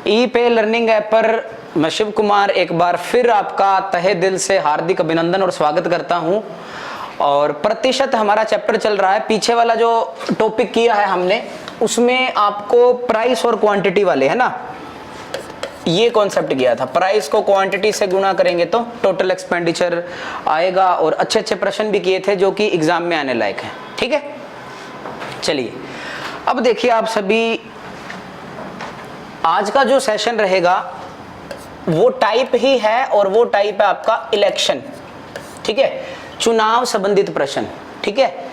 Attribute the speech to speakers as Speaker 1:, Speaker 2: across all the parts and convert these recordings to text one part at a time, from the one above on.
Speaker 1: ई पे learning app पर मैं शिव कुमार एक बार फिर आपका तहे दिल से हार्दिक अभिनंदन और स्वागत करता हूं। और प्रतिशत हमारा चैप्टर चल रहा है। पीछे वाला जो टॉपिक किया है हमने उसमें आपको प्राइस और क्वांटिटी वाले है ना, ये कॉन्सेप्ट किया था। प्राइस को क्वांटिटी से गुणा करेंगे तो टोटल एक्सपेंडिचर आएगा और अच्छे अच्छे प्रश्न भी किए थे जो कि एग्जाम में आने लायक हैं। ठीक है, चलिए अब देखिए आप सभी, आज का जो सेशन रहेगा वो टाइप ही है और वो टाइप है आपका इलेक्शन। ठीक है, चुनाव संबंधित प्रश्न। ठीक है,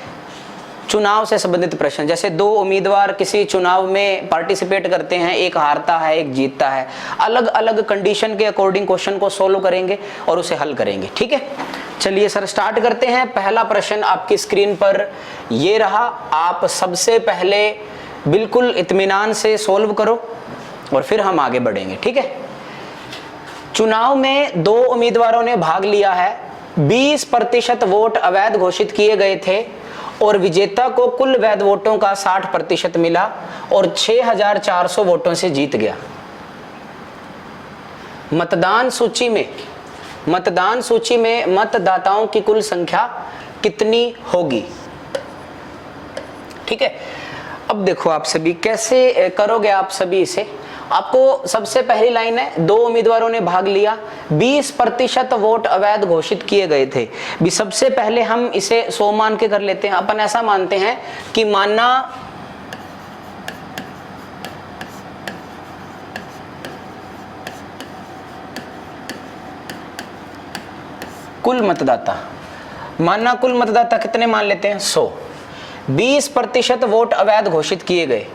Speaker 1: चुनाव से संबंधित प्रश्न। जैसे दो उम्मीदवार किसी चुनाव में पार्टिसिपेट करते हैं, एक हारता है एक जीतता है, अलग अलग कंडीशन के अकॉर्डिंग क्वेश्चन को सोल्व करेंगे और उसे हल करेंगे। ठीक है, चलिए सर स्टार्ट करते हैं। पहला प्रश्न आपकी स्क्रीन पर ये रहा, आप सबसे पहले बिल्कुल इत्मीनान से सोल्व करो और फिर हम आगे बढ़ेंगे। ठीक है, चुनाव में दो उम्मीदवारों ने भाग लिया है, 20% वोट अवैध घोषित किए गए थे और विजेता को कुल वैध वोटों का 60% मिला और 6400 वोटों से जीत गया। मतदान सूची में मतदाताओं की कुल संख्या कितनी होगी? ठीक है, अब देखो आप सभी कैसे करोगे। आप सभी इसे, आपको सबसे पहली लाइन है, दो उम्मीदवारों ने भाग लिया, 20% वोट अवैध घोषित किए गए थे। भी सबसे पहले हम इसे 100 मान के कर लेते हैं। अपन ऐसा मानते हैं कि माना कुल मतदाता कितने मान लेते हैं? 100। 20% वोट अवैध घोषित किए गए।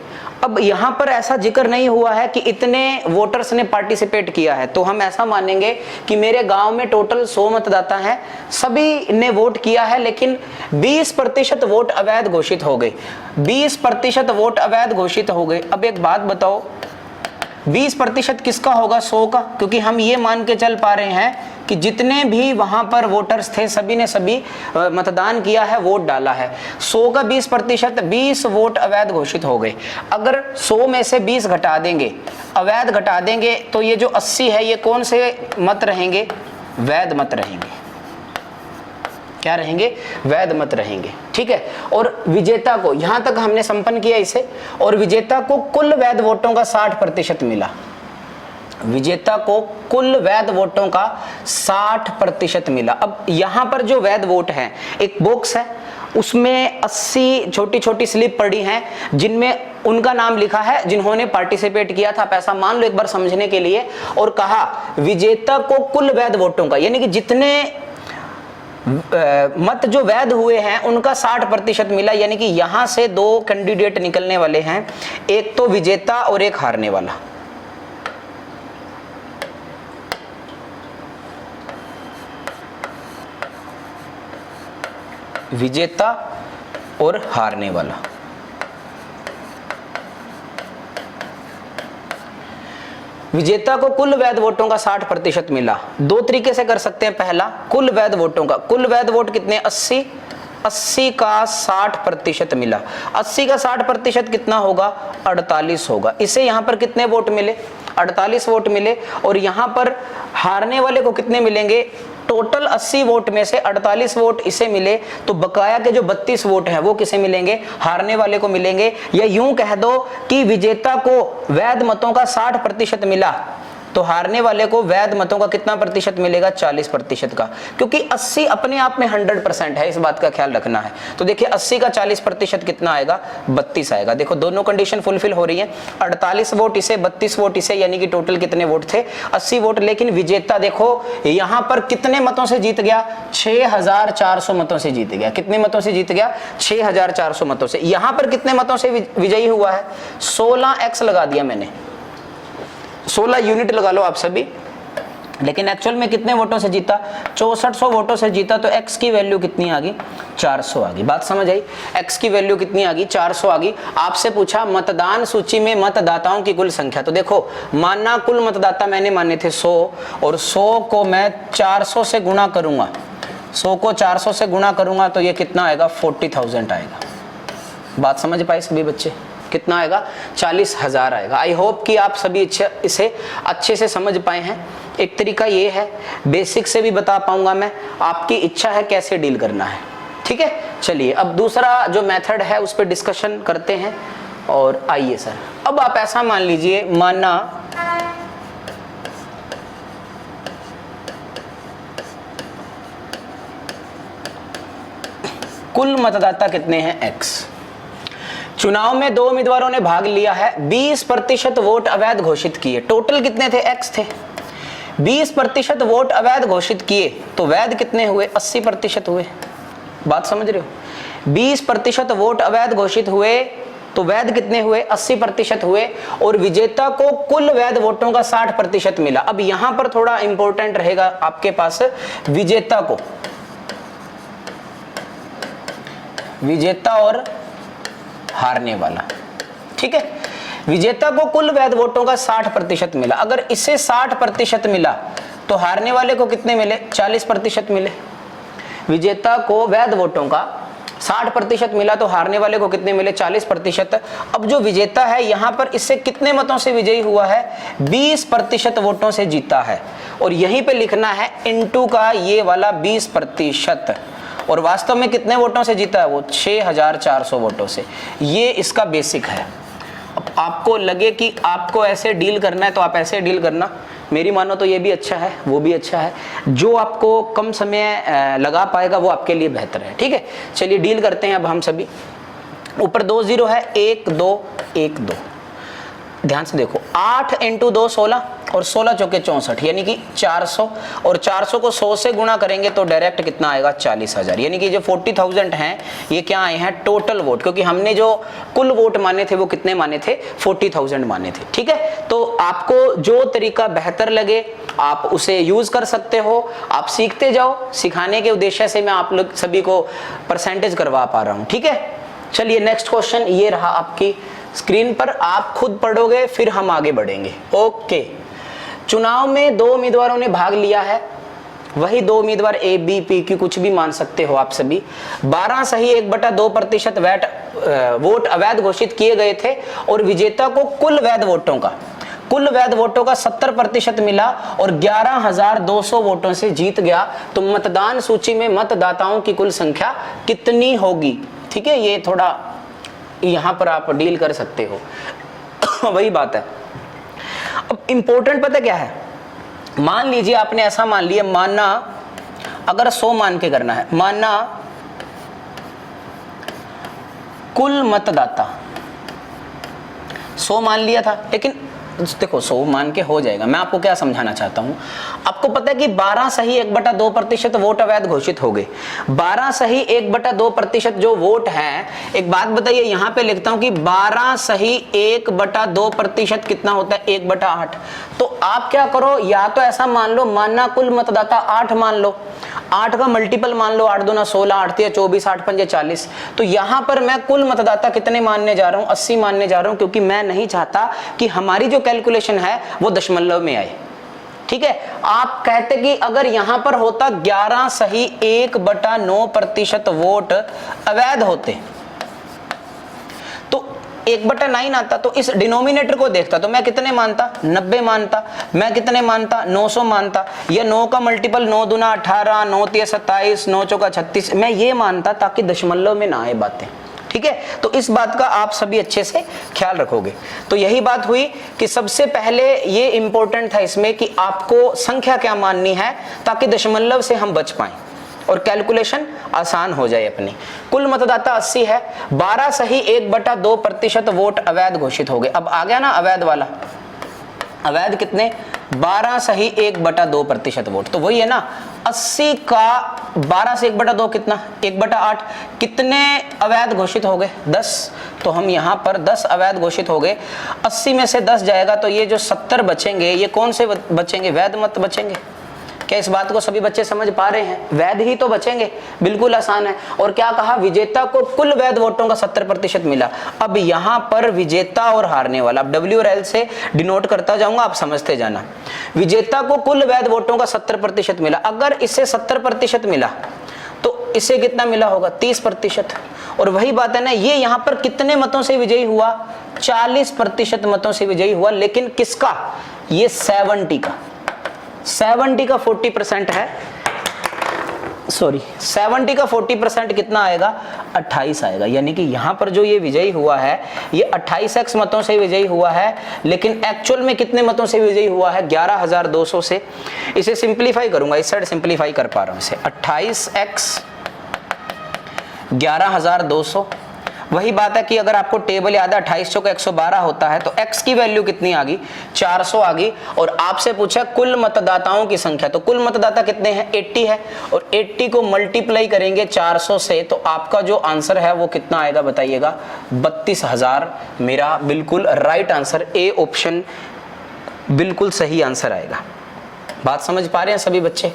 Speaker 1: अब यहां पर ऐसा जिक्र नहीं हुआ है कि इतने वोटर्स ने पार्टिसिपेट किया है, तो हम ऐसा मानेंगे कि मेरे गांव में टोटल 100 मतदाता हैं, सभी ने वोट किया है, लेकिन 20% वोट अवैध घोषित हो गए। 20% वोट अवैध घोषित हो गए। अब एक बात बताओ, 20% किसका होगा? 100 का, क्योंकि हम ये मान के चल पा रहे हैं कि जितने भी वहां पर वोटर्स थे सभी ने सभी मतदान किया है, वोट डाला है। 100 का 20%, 20 वोट अवैध घोषित हो गए। अगर 100 में से 20 घटा देंगे, अवैध घटा देंगे, तो ये जो 80 है ये कौन से मत रहेंगे? वैध मत रहेंगे। क्या रहेंगे? वैध मत रहेंगे। ठीक है, और विजेता को, यहां तक हमने संपन्न किया इसे, और विजेता को कुल वैध वोटों का 60% मिला। विजेता को कुल वैध वोटों का 60% मिला। अब यहां पर जो वैध वोट हैं, एक बॉक्स है उसमें 80 छोटी छोटी स्लिप पड़ी हैं जिनमें उनका नाम लिखा है जिन्होंने पार्टिसिपेट किया था। पैसा मान लो एक बार समझने के लिए, और कहा विजेता को कुल वैध वोटों का, यानी कि जितने मत जो वैध हुए हैं उनका 60% मिला। यानी कि यहां से दो कैंडिडेट निकलने वाले हैं, एक तो विजेता और एक हारने वाला। विजेता और हारने वाला। विजेता को कुल वैध वोटों का 60% मिला। दो तरीके से कर सकते हैं। पहला, कुल वैध वोटों का, कुल वैध वोट कितने? 80 का 60% मिला। 80 का 60% कितना होगा? 48 होगा। इसे यहां पर कितने वोट मिले? 48 वोट मिले। और यहां पर हारने वाले को कितने मिलेंगे? टोटल 80 वोट में से 48 वोट इसे मिले, तो बकाया के जो 32 वोट हैं वो किसे मिलेंगे? हारने वाले को मिलेंगे। या यूं कह दो कि विजेता को वैध मतों का 60% मिला, तो हारने वाले को वैध मतों का कितना प्रतिशत मिलेगा? 40% का, क्योंकि 80 अपने आप में 100% है, इस बात का ख्याल रखना है। तो देखिए 80 का 40% कितना आएगा? 32 आएगा। देखो दोनों कंडीशन फुलफिल हो रही है। 48 वोट इसे, 32 वोट इसे, यानी कि टोटल कितने वोट थे? 80 वोट। लेकिन विजेता देखो यहां पर कितने मतों से जीत गया? 6400 मतों से जीत गया। कितने मतों से जीत गया? 6400 मतों से। यहां पर कितने मतों से विजयी हुआ है? 16x लगा दिया मैंने, 16 यूनिट लगा लो आप सभी। लेकिन एक्चुअल में कितने वोटों से जीता? 6400 वोटों से जीता। तो x की वैल्यू कितनी आ गई? 400 आ गई। बात समझ आई? x की वैल्यू कितनी आ गई? 400 आ गई। आपसे पूछा मतदान सूची में मतदाताओं की कुल संख्या, तो देखो माना कुल मतदाता मैंने माने थे 100, और 100 को मैं 400 से गुणा करूंगा, 100 को 400 से गुणा करूंगा तो ये कितना आएगा? 40,000 आएगा। बात समझ पाए सभी बच्चे? कितना आएगा 40,000 आएगा। आई होप कि आप सभी इसे अच्छे से समझ पाए हैं। एक तरीका ये है, बेसिक से भी बता पाऊंगा मैं, आपकी इच्छा है कैसे डील करना है। ठीक है, चलिए अब दूसरा जो मेथड है उस पर डिस्कशन करते हैं। और आइए सर, अब आप ऐसा मान लीजिए, माना कुल मतदाता कितने हैं x। चुनाव में 2 उम्मीदवारों ने भाग लिया है, 20% वोट अवैध घोषित किए। टोटल कितने थे, x थे। 20% वोट अवैध घोषित किए तो वैध कितने हुए, 80% हुए। बात समझ रहे हो, 20% वोट अवैध घोषित हुए तो वैध कितने हुए, 80% हुए। और विजेता को कुल वैध वोटों का 60% मिला। अब यहां पर थोड़ा इंपॉर्टेंट रहेगा आपके पास विजेता को, विजेता और हारने वाला। ठीक है, विजेता को कुल वैध वोटों का 60% मिला। अगर इसे 60% मिला तो हारने वाले को कितने मिले, 40% मिले। विजेता को वैध वोटों का 60% मिला तो हारने वाले को कितने मिले, 40%। अब जो विजेता है यहां पर इससे कितने मतों से विजयी हुआ है, 20% वोटों से जीता है। और यहीं पे लिखना है इनटू का ये वाला 20%। और वास्तव में कितने वोटों से जीता है वो, 6400 वोटों से। ये इसका बेसिक है। अब आपको लगे कि आपको ऐसे डील करना है तो आप ऐसे डील करना, मेरी मानो तो ये भी अच्छा है, वो भी अच्छा है। जो आपको कम समय लगा पाएगा वो आपके लिए बेहतर है। ठीक है, चलिए डील करते हैं अब हम सभी। ऊपर 2 0 है, 1 2 1 2। ध्यान से देखो, 8 × 2 16 और 16 चौके 64 यानी कि 400। और 400 को 100 से गुणा करेंगे तो डायरेक्ट कितना आएगा, 40,000। यानी कि जो 40,000 हैं ये क्या आए हैं, टोटल वोट। क्योंकि हमने जो कुल वोट माने थे वो कितने माने थे, 40,000 माने थे। ठीक है, तो आपको जो तरीका बेहतर लगे आप उसे यूज कर सकते हो। आप सीखते जाओ, सिखाने के उद्देश्य से मैं आप लोग सभी को परसेंटेज करवा पा रहा हूँ। ठीक है, चलिए नेक्स्ट क्वेश्चन ये रहा आपकी स्क्रीन पर, आप खुद पढ़ोगे फिर हम आगे बढ़ेंगे। ओके, चुनाव में 2 उम्मीदवारों ने भाग लिया है, वही 2 उम्मीदवार ए बी पी क्यू कुछ भी मान सकते हो आप सभी। 12 सही 1/2% वोट अवैध घोषित किए गए थे। और विजेता को कुल वैध वोटों का 70% मिला और 11,200 वोटों से जीत गया। तो मतदान सूची में मतदाताओं की कुल संख्या कितनी होगी। ठीक है, ये थोड़ा यहां पर आप डील कर सकते हो। वही बात है। अब इंपॉर्टेंट पता क्या है, मान लीजिए आपने ऐसा मान लिया, मानना अगर 100 मान के करना है, मानना कुल मतदाता 100 मान लिया था, लेकिन देखो 100 मान के हो जाएगा। मैं आपको क्या समझाना चाहता हूं, आपको पता है कि 12 सही 1/2% वोट अवैध घोषित हो गए। 12 सही 1/2% जो वोट है, एक बात बताइए, यहां पे लिखता हूं कि 12 सही 1/2% कितना होता है, 1/8। तो आप क्या करो, या तो ऐसा मान लो, मानना कुल मतदाता 8 मान लो, 8 का मल्टीपल मान लो, 8 दूना 16, 8 तिया 24, 8 पंजे 40। तो यहां पर मैं कुल मतदाता कितने मानने जा रहा हूं, 80 मानने जा रहा हूं, क्योंकि मैं नहीं चाहता कि हमारी जो कैलकुलेशन है वो दशमलव में आए। ठीक है, आप कहते कि अगर यहां पर होता 11 सही 1/9% वोट अवैध होते तो 1/9 आता, तो इस डिनोमिनेटर को देखता तो मैं कितने मानता, 90 मानता। मैं कितने मानता, 900 मानता। या 9 का मल्टीपल 9 दूना 18, 9 तिया 27, 9 चौका 36, मैं ये मानता ताकि दशमलव में ना आए बातें। ठीक है, तो इस बात का आप सभी अच्छे से ख्याल रखोगे। तो यही बात हुई कि सबसे पहले ये इंपॉर्टेंट था इसमें कि आपको संख्या क्या माननी है ताकि दशमलव से हम बच पाएं और कैलकुलेशन आसान हो जाए अपनी। कुल मतदाता 80 है, 12 सही 1/2% वोट अवैध घोषित हो गए। अब आ गया ना अवैध वाला, अवैध कितने, 12 सही 1/2% वोट। तो वही है ना, 80 का 12 से 1/2 कितना, 1/8। कितने अवैध घोषित हो गए, 10। तो हम यहाँ पर 10 अवैध घोषित हो गए। 80 में से 10 जाएगा तो ये जो 70 बचेंगे, ये कौन से बचेंगे, वैध मत बचेंगे। क्या इस बात को सभी बच्चे समझ पा रहे हैं, वैध ही तो बचेंगे, बिल्कुल आसान है। और क्या कहा, विजेता को कुल वैध वोटों का 70% मिला। अब यहां पर विजेता और हारने वाला, अब W और L से डिनोट करता जाऊंगा, आप समझते जाना। विजेता को कुल वैध वोटों का 70% मिला। अगर इसे 70% मिला तो इसे कितना मिला होगा, 30%। और वही बात है ना, ये यहां पर कितने मतों से विजयी हुआ, 40% मतों से विजयी हुआ, लेकिन किसका? ये 70 का 40% है, सॉरी 70 का 40% कितना आएगा? 28 आएगा। यानी कि यहां पर जो ये विजयी हुआ है ये 28x मतों से विजयी हुआ है, लेकिन एक्चुअल में कितने मतों से विजयी हुआ है? 11,200 से। इसे सिंप्लीफाई करूंगा, इस साइड सिंप्लीफाई कर पा रहा हूं इसे। 28x 11,200। वही बात है कि अगर आपको टेबल याद है 28 चौका 112 होता है, तो x की वैल्यू कितनी आ गई? 400 आ गई। और आपसे पूछा कुल मतदाताओं की संख्या, तो कुल मतदाता कितने हैं? 80 है, और 80 को मल्टीप्लाई करेंगे 400 से, तो आपका जो आंसर है वो कितना आएगा बताइएगा? 32,000। मेरा बिल्कुल राइट आंसर ए ऑप्शन बिल्कुल सही आंसर आएगा। बात समझ पा रहे हैं सभी बच्चे?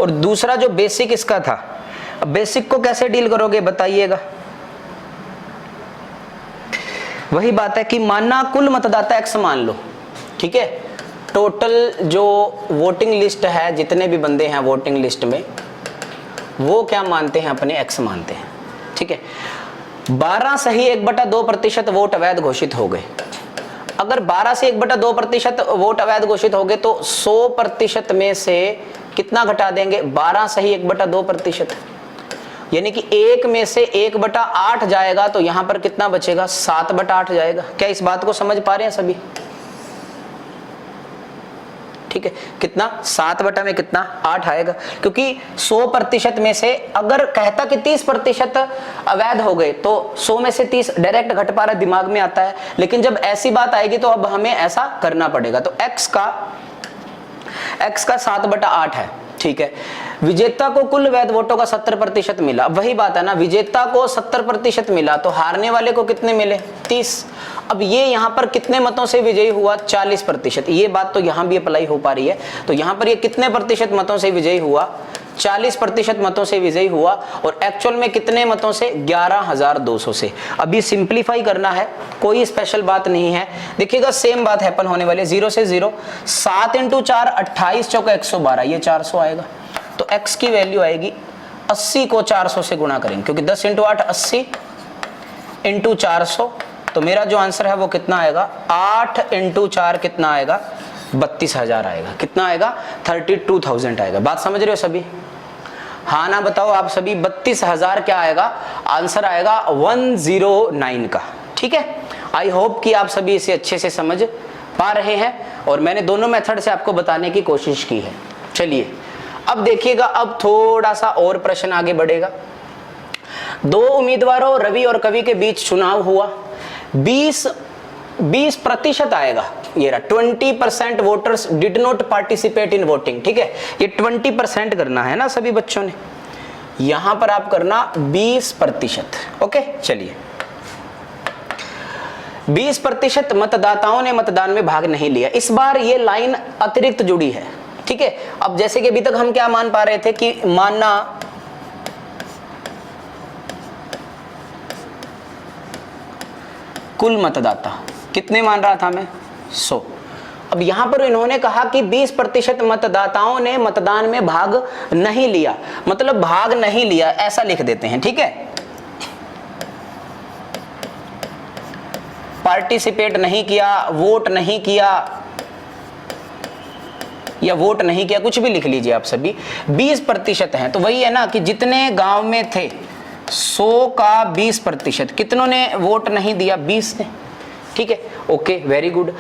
Speaker 1: और दूसरा जो बेसिक इसका था, अब बेसिक को कैसे डील करोगे बताइएगा? वही बात है कि मानना कुल मतदाता x मान लो, ठीक है। टोटल जो वोटिंग लिस्ट है, जितने भी बंदे हैं वोटिंग लिस्ट में, वो क्या मानते हैं? अपने x मानते हैं, ठीक है। 12 सही 1/2% वोट अवैध घोषित हो गए। अगर 12 से 1/2% वोट अवैध घोषित हो गए तो 100% में से कितना घटा देंगे? 12 सही 1/2%, यानी कि 1 में से 1/8 जाएगा, तो यहां पर कितना बचेगा? 7/8 जाएगा। क्या इस बात को समझ पा रहे हैं सभी? ठीक है, कितना? 7 में कितना? 8 आएगा। क्योंकि 100% में से अगर कहता कि 30% अवैध हो गए, तो 100 में से 30 डायरेक्ट घट पा रहा, दिमाग में आता है। लेकिन जब ऐसी बात आएगी तो अब हमें ऐसा करना पड़ेगा। तो x का 7/8 है, ठीक है। विजेता को कुल वैध वोटों का 70% मिला। वही बात है ना, विजेता को 70% मिला, तो हारने वाले को कितने मिले? 30। अब ये यहाँ पर कितने मतों से विजयी हुआ? 40%। ये बात तो यहाँ भी अप्लाई हो पा रही है। तो यहाँ पर ये कितने प्रतिशत मतों से विजयी हुआ? 40% मतों से विजयी हुआ। और एक्चुअल में कितने मतों से? 11,200 से। अब ये सिंप्लीफाई करना है, कोई स्पेशल बात नहीं है। देखिएगा सेम बात हैपन होने वाली है, 0 से 0। 7 × 4 28 चौका 112, ये 400 आएगा। तो x की वैल्यू आएगी 80 को 400 से गुणा करेंगे, क्योंकि 10 × 8 80 × 400। तो मेरा जो आंसर है वो कितना आएगा? 8 × 4 कितना आएगा? 32,000 आएगा। कितना आएगा? 32,000 आएगा। बात समझ रहे हो सभी? हाँ ना बताओ आप सभी। 32,000 क्या आएगा? आंसर आएगा 109 का। ठीक है, आई होप कि आप सभी इसे अच्छे से समझ पा रहे हैं, और मैंने दोनों मेथड से आपको बताने की कोशिश की है। चलिए अब देखिएगा, अब थोड़ा सा और प्रश्न आगे बढ़ेगा। 2 उम्मीदवारों रवि और कवि के बीच चुनाव हुआ। 20% आएगा, ये रहा। 20% voters did not participate in voting. ठीक है, ये 20% करना है ना सभी बच्चों ने। यहां पर आप करना 20%। ओके, चलिए। 20% मतदाताओं ने मतदान में भाग नहीं लिया। इस बार ये लाइन अतिरिक्त जुड़ी है। ठीक है, अब जैसे कि अभी तक हम क्या मान पा रहे थे कि मानना कुल मतदाता कितने मान रहा था मैं? 100। अब यहां पर इन्होंने कहा कि 20% मतदाताओं ने मतदान में भाग नहीं लिया, मतलब भाग नहीं लिया ऐसा लिख देते हैं। ठीक है, पार्टिसिपेट नहीं किया, वोट नहीं किया, या वोट नहीं किया, कुछ भी लिख लीजिए आप सभी। 20% हैं, तो वही है ना कि जितने गांव में थे 100 का 20%, कितनों ने वोट नहीं दिया? 20 ने। ठीक है, ओके, वेरी गुड।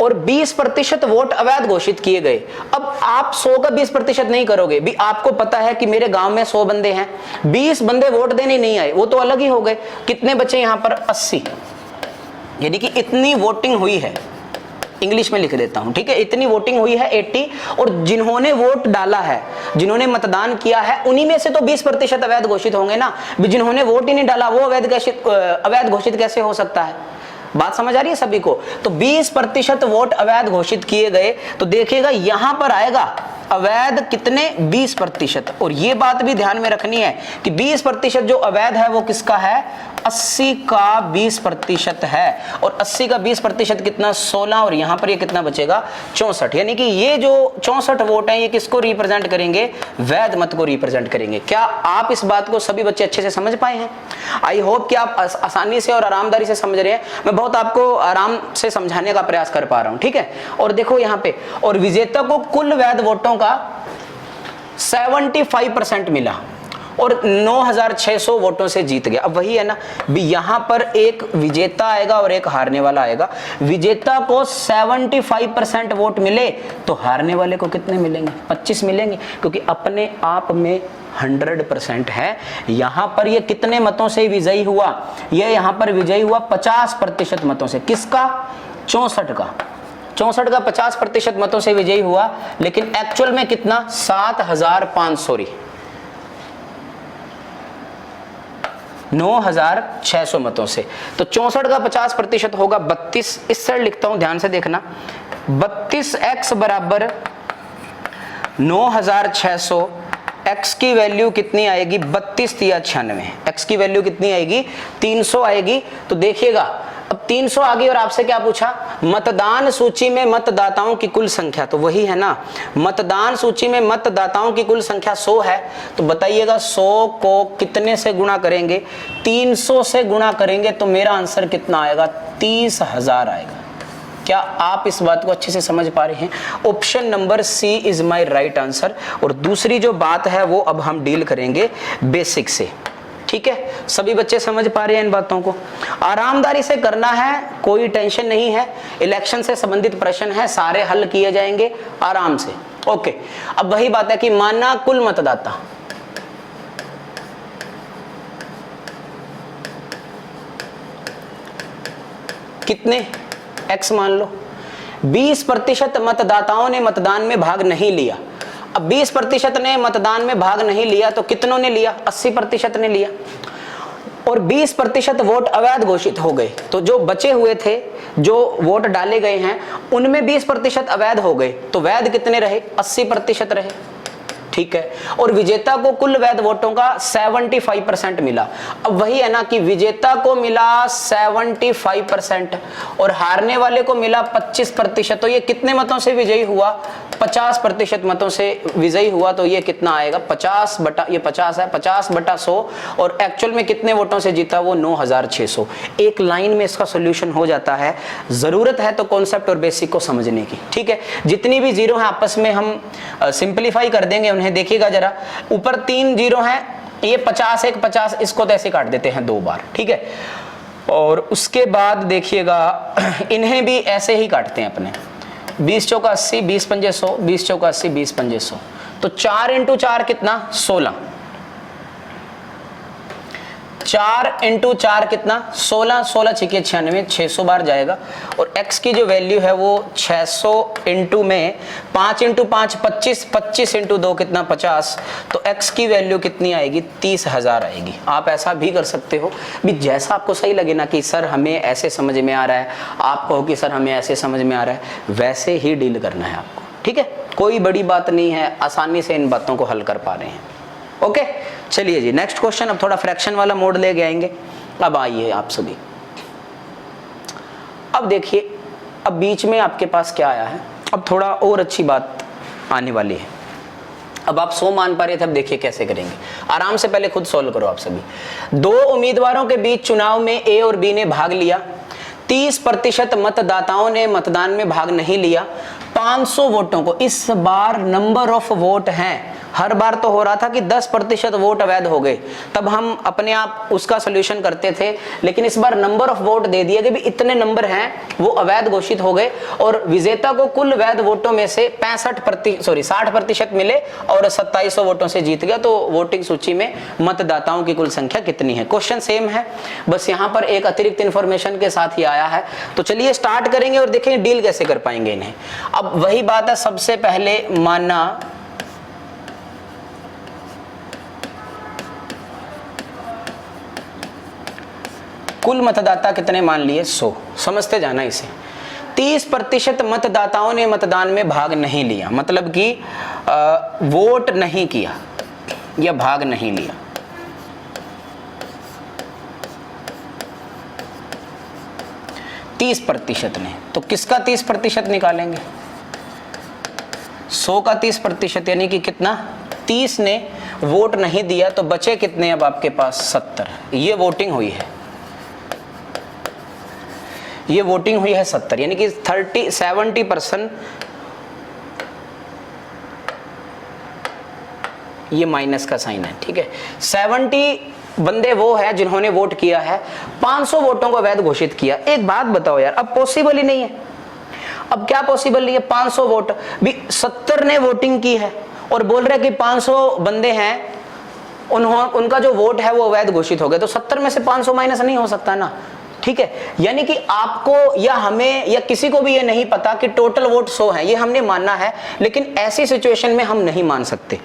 Speaker 1: और 20% वोट अवैध घोषित किए गए। अब आप 100 का 20% नहीं करोगे भी, आपको पता है कि मेरे गांव में 100 बंदे हैं, 20 बंदे वोट देने नहीं आए, वो तो अलग ही हो गए। कितने बचे यहां पर? 80, यानी कि इतनी वोटिंग हुई है। इंग्लिश में लिख देता हूं, ठीक है, इतनी वोटिंग हुई है 80, और जिन्होंने वोट डाला है, जिन्होंने मतदान किया है, उन्हीं में से तो 20% अवैध घोषित होंगे ना। जिन्होंने वोट ही नहीं डाला वो अवैध घोषित कैसे हो सकता है? बात समझ आ रही है सभी को? तो 20% वोट अवैध घोषित किए गए। तो देखिएगा यहां पर आएगा अवैध कितने 20%। और ये बात भी ध्यान में रखनी है कि 20% जो अवैध है वो किसका है, 80 का 20% है। और 80 का 20% कितना, 16, और यहां पर ये कितना बचेगा 64। यानी कि ये जो 64 वोट हैं ये किसको रिप्रेजेंट करेंगे, वैध मत को रिप्रेजेंट करेंगे। क्या आप इस बात को सभी बच्चे अच्छे से समझ पाए हैं? आई होप कि आप आसानी से और आरामदारी से समझ रहे हैं। मैं बहुत आपको आराम से समझाने का प्रयास कर पा रहा हूं, ठीक है। और देखो यहां पे, और विजेता को कुल वैध वोटों का 75% मिला और 9600 वोटों से जीत गया। अब वही है ना, भी यहां पर एक विजेता आएगा और एक हारने वाला आएगा। विजेता को 75% वोट मिले तो हारने वाले को कितने मिलेंगे, 25 मिलेंगे, क्योंकि अपने आप में 100% है। यहां पर ये कितने मतों से विजयी हुआ, ये यहां पर विजयी हुआ 50% मतों से। किसका, 64 का। 64 का 50% मतों से विजयी हुआ, लेकिन एक्चुअल में कितना, 7500 9600 मतों से। तो 64 का 50% होगा 32। इस तरह लिखता हूं, ध्यान से देखना, 32x बराबर 9600। x की वैल्यू कितनी आएगी, 32 या 96। x की वैल्यू कितनी आएगी, 300 आएगी। तो देखिएगा अब 300 आ गई और आपसे क्या पूछा, मतदान सूची में मतदाताओं की कुल संख्या। तो वही है ना, मतदान सूची में मतदाताओं की कुल संख्या 100 है। तो बताइएगा 100 को कितने से गुणा करेंगे, 300 से गुणा करेंगे तो मेरा आंसर कितना आएगा, 30,000 आएगा। क्या आप इस बात को अच्छे से समझ पा रहे हैं? Option number C is my right answer. और दूसरी जो बात है वो अब हम डील करेंगे बेसिक से, ठीक है। सभी बच्चे समझ पा रहे हैं इन बातों को? आरामदारी से करना है, कोई टेंशन नहीं है। इलेक्शन से संबंधित प्रश्न है, सारे हल किए जाएंगे आराम से। ओके, अब वही बात है कि माना कुल मतदाता, कितने, x मान लो, 20% मतदाताओं ने मतदान में भाग नहीं लिया। अब 20% ने मतदान में भाग नहीं लिया तो कितनों ने लिया, 80% ने लिया। और 20% वोट अवैध घोषित हो गए। तो जो बचे हुए थे, जो वोट डाले गए हैं, उनमें 20% अवैध हो गए। तो वैध कितने रहे, 80% रहे, ठीक है। और विजेता को कुल वैध वोटों का 75% मिला। अब वही है ना कि विजेता को मिला 75% और हारने वाले को मिला 25%। तो ये कितने मतों से विजयी हुआ, 50% मतों से विजयी हुआ। तो ये कितना आएगा, 50 बटा, ये 50 है, 50 बटा 100। और एक्चुअल में कितने वोटों से जीता, वो 9600। एक लाइन में इसका सोल्यूशन हो जाता है। जरूरत है तो कॉन्सेप्ट और बेसिक को समझने की, ठीक है। जितनी भी जीरो है आपस में हम सिंप्लीफाई कर देंगे उन्हें। देखिएगा जरा, ऊपर 3 जीरो हैं, ये 50 एक 50, इसको तो ऐसे काट देते हैं 2 बार, ठीक है। और उसके बाद देखिएगा इन्हें भी ऐसे ही काटते हैं अपने, 20 चौका 80, 20 पंजे 100, 20 चौका 80, 20 पंजे 100। तो 4 इंटू 4 कितना, 16। 4 इंटू 4 कितना, 16, 16 छक्के 96, 600 बार जाएगा। और x की जो वैल्यू है वो 600 इंटू में 5 इंटू 5 25, 25 इंटू 2 कितना, 50। तो x की वैल्यू कितनी आएगी, 30,000 आएगी। आप ऐसा भी कर सकते हो, भी जैसा आपको सही लगे ना, कि सर हमें ऐसे समझ में आ रहा है, आप कहो कि सर हमें ऐसे समझ में आ रहा है, वैसे ही डील करना है आपको, ठीक है। कोई बड़ी बात नहीं है, आसानी से इन बातों को हल कर पा रहे हैं। ओके, चलिए जी नेक्स्ट क्वेश्चन। अब थोड़ा फ्रैक्शन वाला मोड ले के आएंगे। अब आइए आप सभी, अब देखिए, अब बीच में आपके पास क्या आया है, अब थोड़ा और अच्छी बात आने वाली है। अब आप 100 मान पा रहे थे, अब देखिए कैसे करेंगे। आराम से पहले खुद सॉल्व करो आप सभी। 2 उम्मीदवारों के बीच चुनाव में ए और बी ने भाग लिया। 30% मतदाताओं ने मतदान में भाग नहीं लिया। 500 वोटों को, इस बार नंबर ऑफ वोट हैं, हर बार तो हो रहा था कि 10% वोट अवैध हो गए, तब हम अपने आप उसका सोल्यूशन करते थे। लेकिन इस बार नंबर ऑफ वोट दे दिए कि भी इतने नंबर हैं वो अवैध घोषित हो गए। और विजेता को कुल वैध वोटों में से 60% मिले और 2700 वोटों से जीत गया। तो वोटिंग सूची में मतदाताओं की कुल संख्या कितनी है। क्वेश्चन सेम है, बस यहाँ पर एक अतिरिक्त इंफॉर्मेशन के साथ ही आया है। तो चलिए स्टार्ट करेंगे और देखेंगे डील कैसे कर पाएंगे इन्हें। अब वही बात है, सबसे पहले माना कुल मतदाता कितने मान लिए, 100। समझते जाना इसे। 30% मतदाताओं ने मतदान में भाग नहीं लिया, मतलब कि वोट नहीं किया या भाग नहीं लिया। तीस प्रतिशत ने, तो किसका 30% निकालेंगे? 100 का 30%, यानी कि कितना? 30 ने वोट नहीं दिया, तो बचे कितने अब आपके पास? 70। ये वोटिंग हुई है, ये वोटिंग हुई है 70, यानी कि 70%। ये माइनस का साइन है, ठीक है। 70 बंदे वो है जिन्होंने वोट किया है, 500 वोटों को अवैध घोषित किया। एक बात बताओ यार, अब पॉसिबल ही नहीं है। अब क्या पॉसिबल नहीं है? 500 वोट भी 70 ने वोटिंग की है और बोल रहे कि 500 बंदे हैं, उनका जो वोट है वो अवैध घोषित हो गया, तो 70 में से 500 माइनस नहीं हो सकता ना, ठीक है। यानी कि आपको या हमें या किसी को भी ये नहीं पता कि टोटल वोट 100 है, ये हमने मानना है, लेकिन ऐसी सिचुएशन में हम नहीं मान सकते।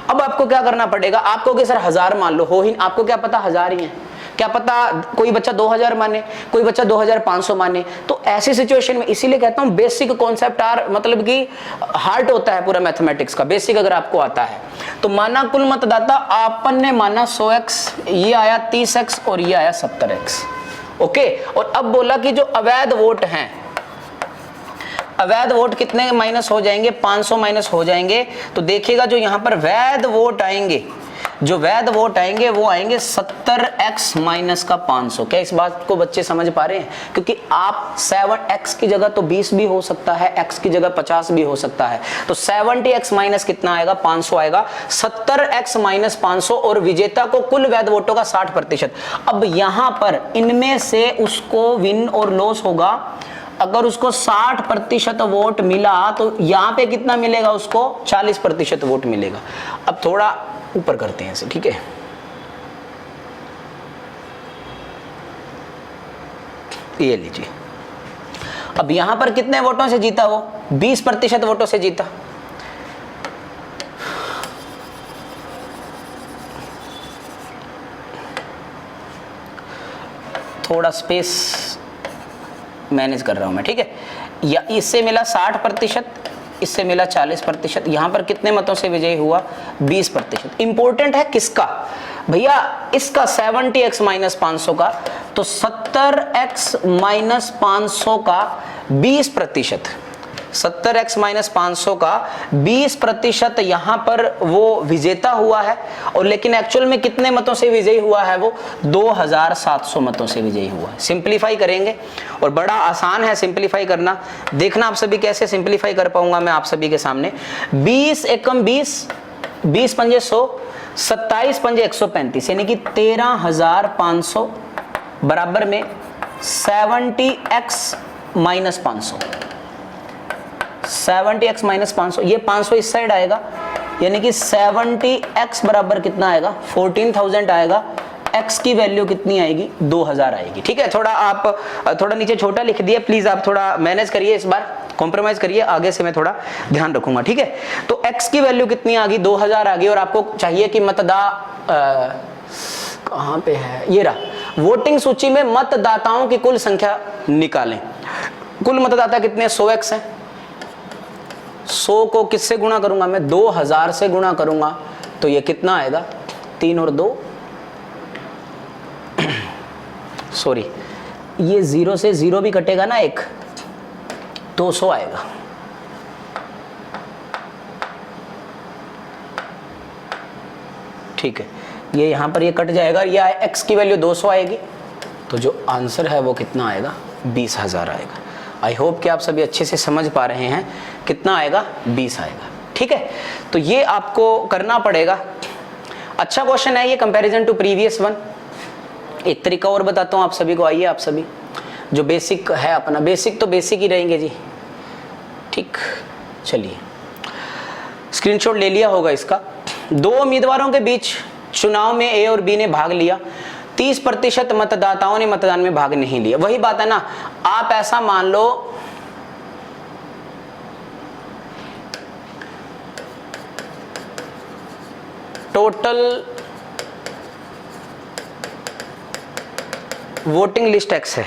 Speaker 1: अब आपको क्या करना पड़ेगा? आपको कि सर 1000 मान लो, हो ही, आपको क्या पता 1000 ही है, क्या पता कोई बच्चा 2000 माने, कोई बच्चा 2500 माने। तो ऐसी सिचुएशन में, इसीलिए कहता हूं बेसिक कॉन्सेप्ट मतलब कि हार्ट होता है पूरा मैथमेटिक्स का, बेसिक अगर आपको आता है तो। माना कुल मतदाता, आपन ने माना 100x, ये आया 30x और ये आया 70x, ओके। और अब बोला कि जो अवैध वोट हैं, अवैध वोट कितने माइनस हो जाएंगे? 500 माइनस हो जाएंगे। तो देखिएगा जो यहां पर वैध वोट आएंगे, जो वैध वोट आएंगे वो आएंगे 70x माइनस का 500। क्या इस बात को बच्चे समझ पा रहे हैं? क्योंकि आप 7x की जगह तो 20 भी हो सकता है, x की जगह 50 भी हो सकता है। तो 70x माइनस कितना आएगा? 500 आएगा। 70x माइनस 500 और विजेता को कुल वैध वोटों का 60%। अब यहां पर इनमें से उसको विन और लॉस होगा। अगर उसको 60% वोट मिला तो यहां पे कितना मिलेगा? उसको 40% वोट मिलेगा। अब थोड़ा ऊपर करते हैं इसे, ठीक है। ये लीजिए, अब यहां पर कितने वोटों से जीता? वो 20% वोटों से जीता। थोड़ा स्पेस मैनेज कर रहा हूं मैं, ठीक है। या इससे मिला 60%, इससे मिला 40%। यहां पर कितने मतों से विजयी हुआ? 20%। इंपॉर्टेंट है किसका भैया? इसका 70x माइनस 500 का, तो 70x माइनस 500 का 20%, 70x माइनस 500 का 20% यहां पर वो विजेता हुआ है। और लेकिन एक्चुअल में कितने मतों से विजयी हुआ है? वो 2700 मतों से विजयी हुआ है। सिंप्लीफाई करेंगे और बड़ा आसान है सिंप्लीफाई करना। देखना आप सभी कैसे सिंप्लीफाई कर पाऊंगा मैं आप सभी के सामने। 20 एकम 20, 20 पंजे 100, 27 पंजे 135, यानी कि 13500 बराबर में 70x माइनस 500, 70x माइनस 500। ये 500 इस साइड आएगा, यानी कि 70x बराबर कितना आएगा? 14000 आएगा। x की वैल्यू कितनी आएगी? 2000 आएगी, ठीक है। थोड़ा आप थोड़ा नीचे छोटा लिख दिए, प्लीज आप थोड़ा मैनेज करिए, इस बार कॉम्प्रोमाइज करिए, आगे से मैं थोड़ा ध्यान रखूंगा, ठीक है। तो x की वैल्यू कितनी आ गई? 2000 आ गई। और आपको चाहिए कि कहां पे है? ये रहा। वोटिंग सूची में मतदाताओं की कुल संख्या निकालें। कुल मतदाता कितने? 100x है। 100 को किससे गुणा करूंगा मैं? 2000 से गुणा करूंगा, तो ये कितना आएगा? 3 और 2, सॉरी, ये 0 से 0 भी कटेगा ना, एक 200 आएगा। ठीक है, ये यहां पर ये कट जाएगा, ये x की वैल्यू 200 आएगी, तो जो आंसर है वो कितना आएगा? 20,000 आएगा। आई होप कि आप सभी अच्छे से समझ पा रहे हैं। कितना आएगा? 20 आएगा, ठीक है। तो ये आपको करना पड़ेगा। अच्छा क्वेश्चन है ये, कंपैरिजन टू प्रीवियस वन। एक तरीका और बताता हूँ आप सभी को, आइए आप सभी, जो बेसिक है अपना, बेसिक तो बेसिक ही रहेंगे जी, ठीक। चलिए, स्क्रीनशॉट ले लिया होगा इसका। 2 उम्मीदवारों के बीच चुनाव में ए और बी ने भाग लिया, 30% मतदाताओं ने मतदान में भाग नहीं लिया। वही बात है ना, आप ऐसा मान लो टोटल वोटिंग लिस्ट x है,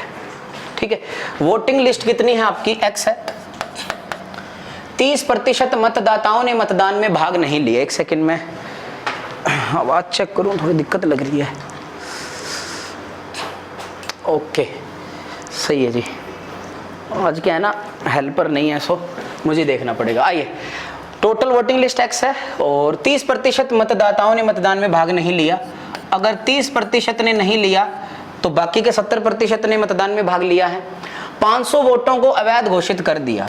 Speaker 1: ठीक है। वोटिंग लिस्ट कितनी है आपकी, x है। 30% मतदाताओं ने मतदान में भाग नहीं लिया। एक सेकंड में आवाज चेक करूं, थोड़ी दिक्कत लग रही है। ओके सही है जी, आज क्या है ना, हेल्पर नहीं है, सो मुझे देखना पड़ेगा। आइए, टोटल वोटिंग लिस्ट x है और 30% मतदाताओं ने मतदान में भाग नहीं लिया। अगर 30% ने नहीं लिया तो बाकी के 70% ने मतदान में भाग लिया है। 500 वोटों को अवैध घोषित कर दिया,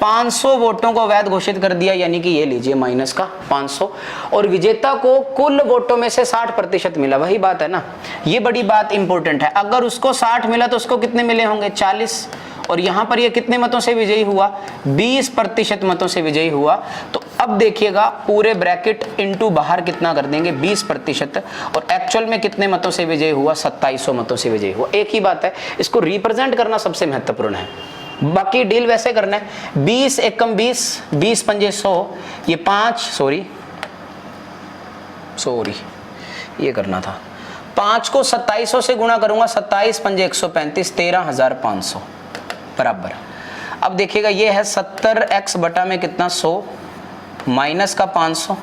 Speaker 1: 500 वोटों को अवैध घोषित कर दिया, यानी कि ये लीजिए माइनस का 500, और विजेता को कुल वोटों में से 60% मिला। वही बात है ना, ये बड़ी बात इंपॉर्टेंट है। अगर उसको 60 मिला तो उसको कितने मिले होंगे, 40, और यहां पर ये कितने मतों से विजयी हुआ, 20% मतों से विजयी हुआ। तो अब देखिएगा पूरे ब्रैकेट इनटू बाहर कितना कर देंगे, 20%, और एक्चुअल में कितने मतों से विजयी हुआ, 2700 मतों से विजयी हुआ। एक ही बात है, इसको रिप्रेजेंट करना सबसे महत्वपूर्ण है, बाकी डील वैसे करना है। 20 एकम 20, 20 पंजे 100, ये 5 सॉरी ये करना था, 5 को 2700 से गुणा करूंगा, 27 पंजे 135, 13,500 बराबर। अब देखिएगा ये है 70x बटा में कितना 100 माइनस का 500,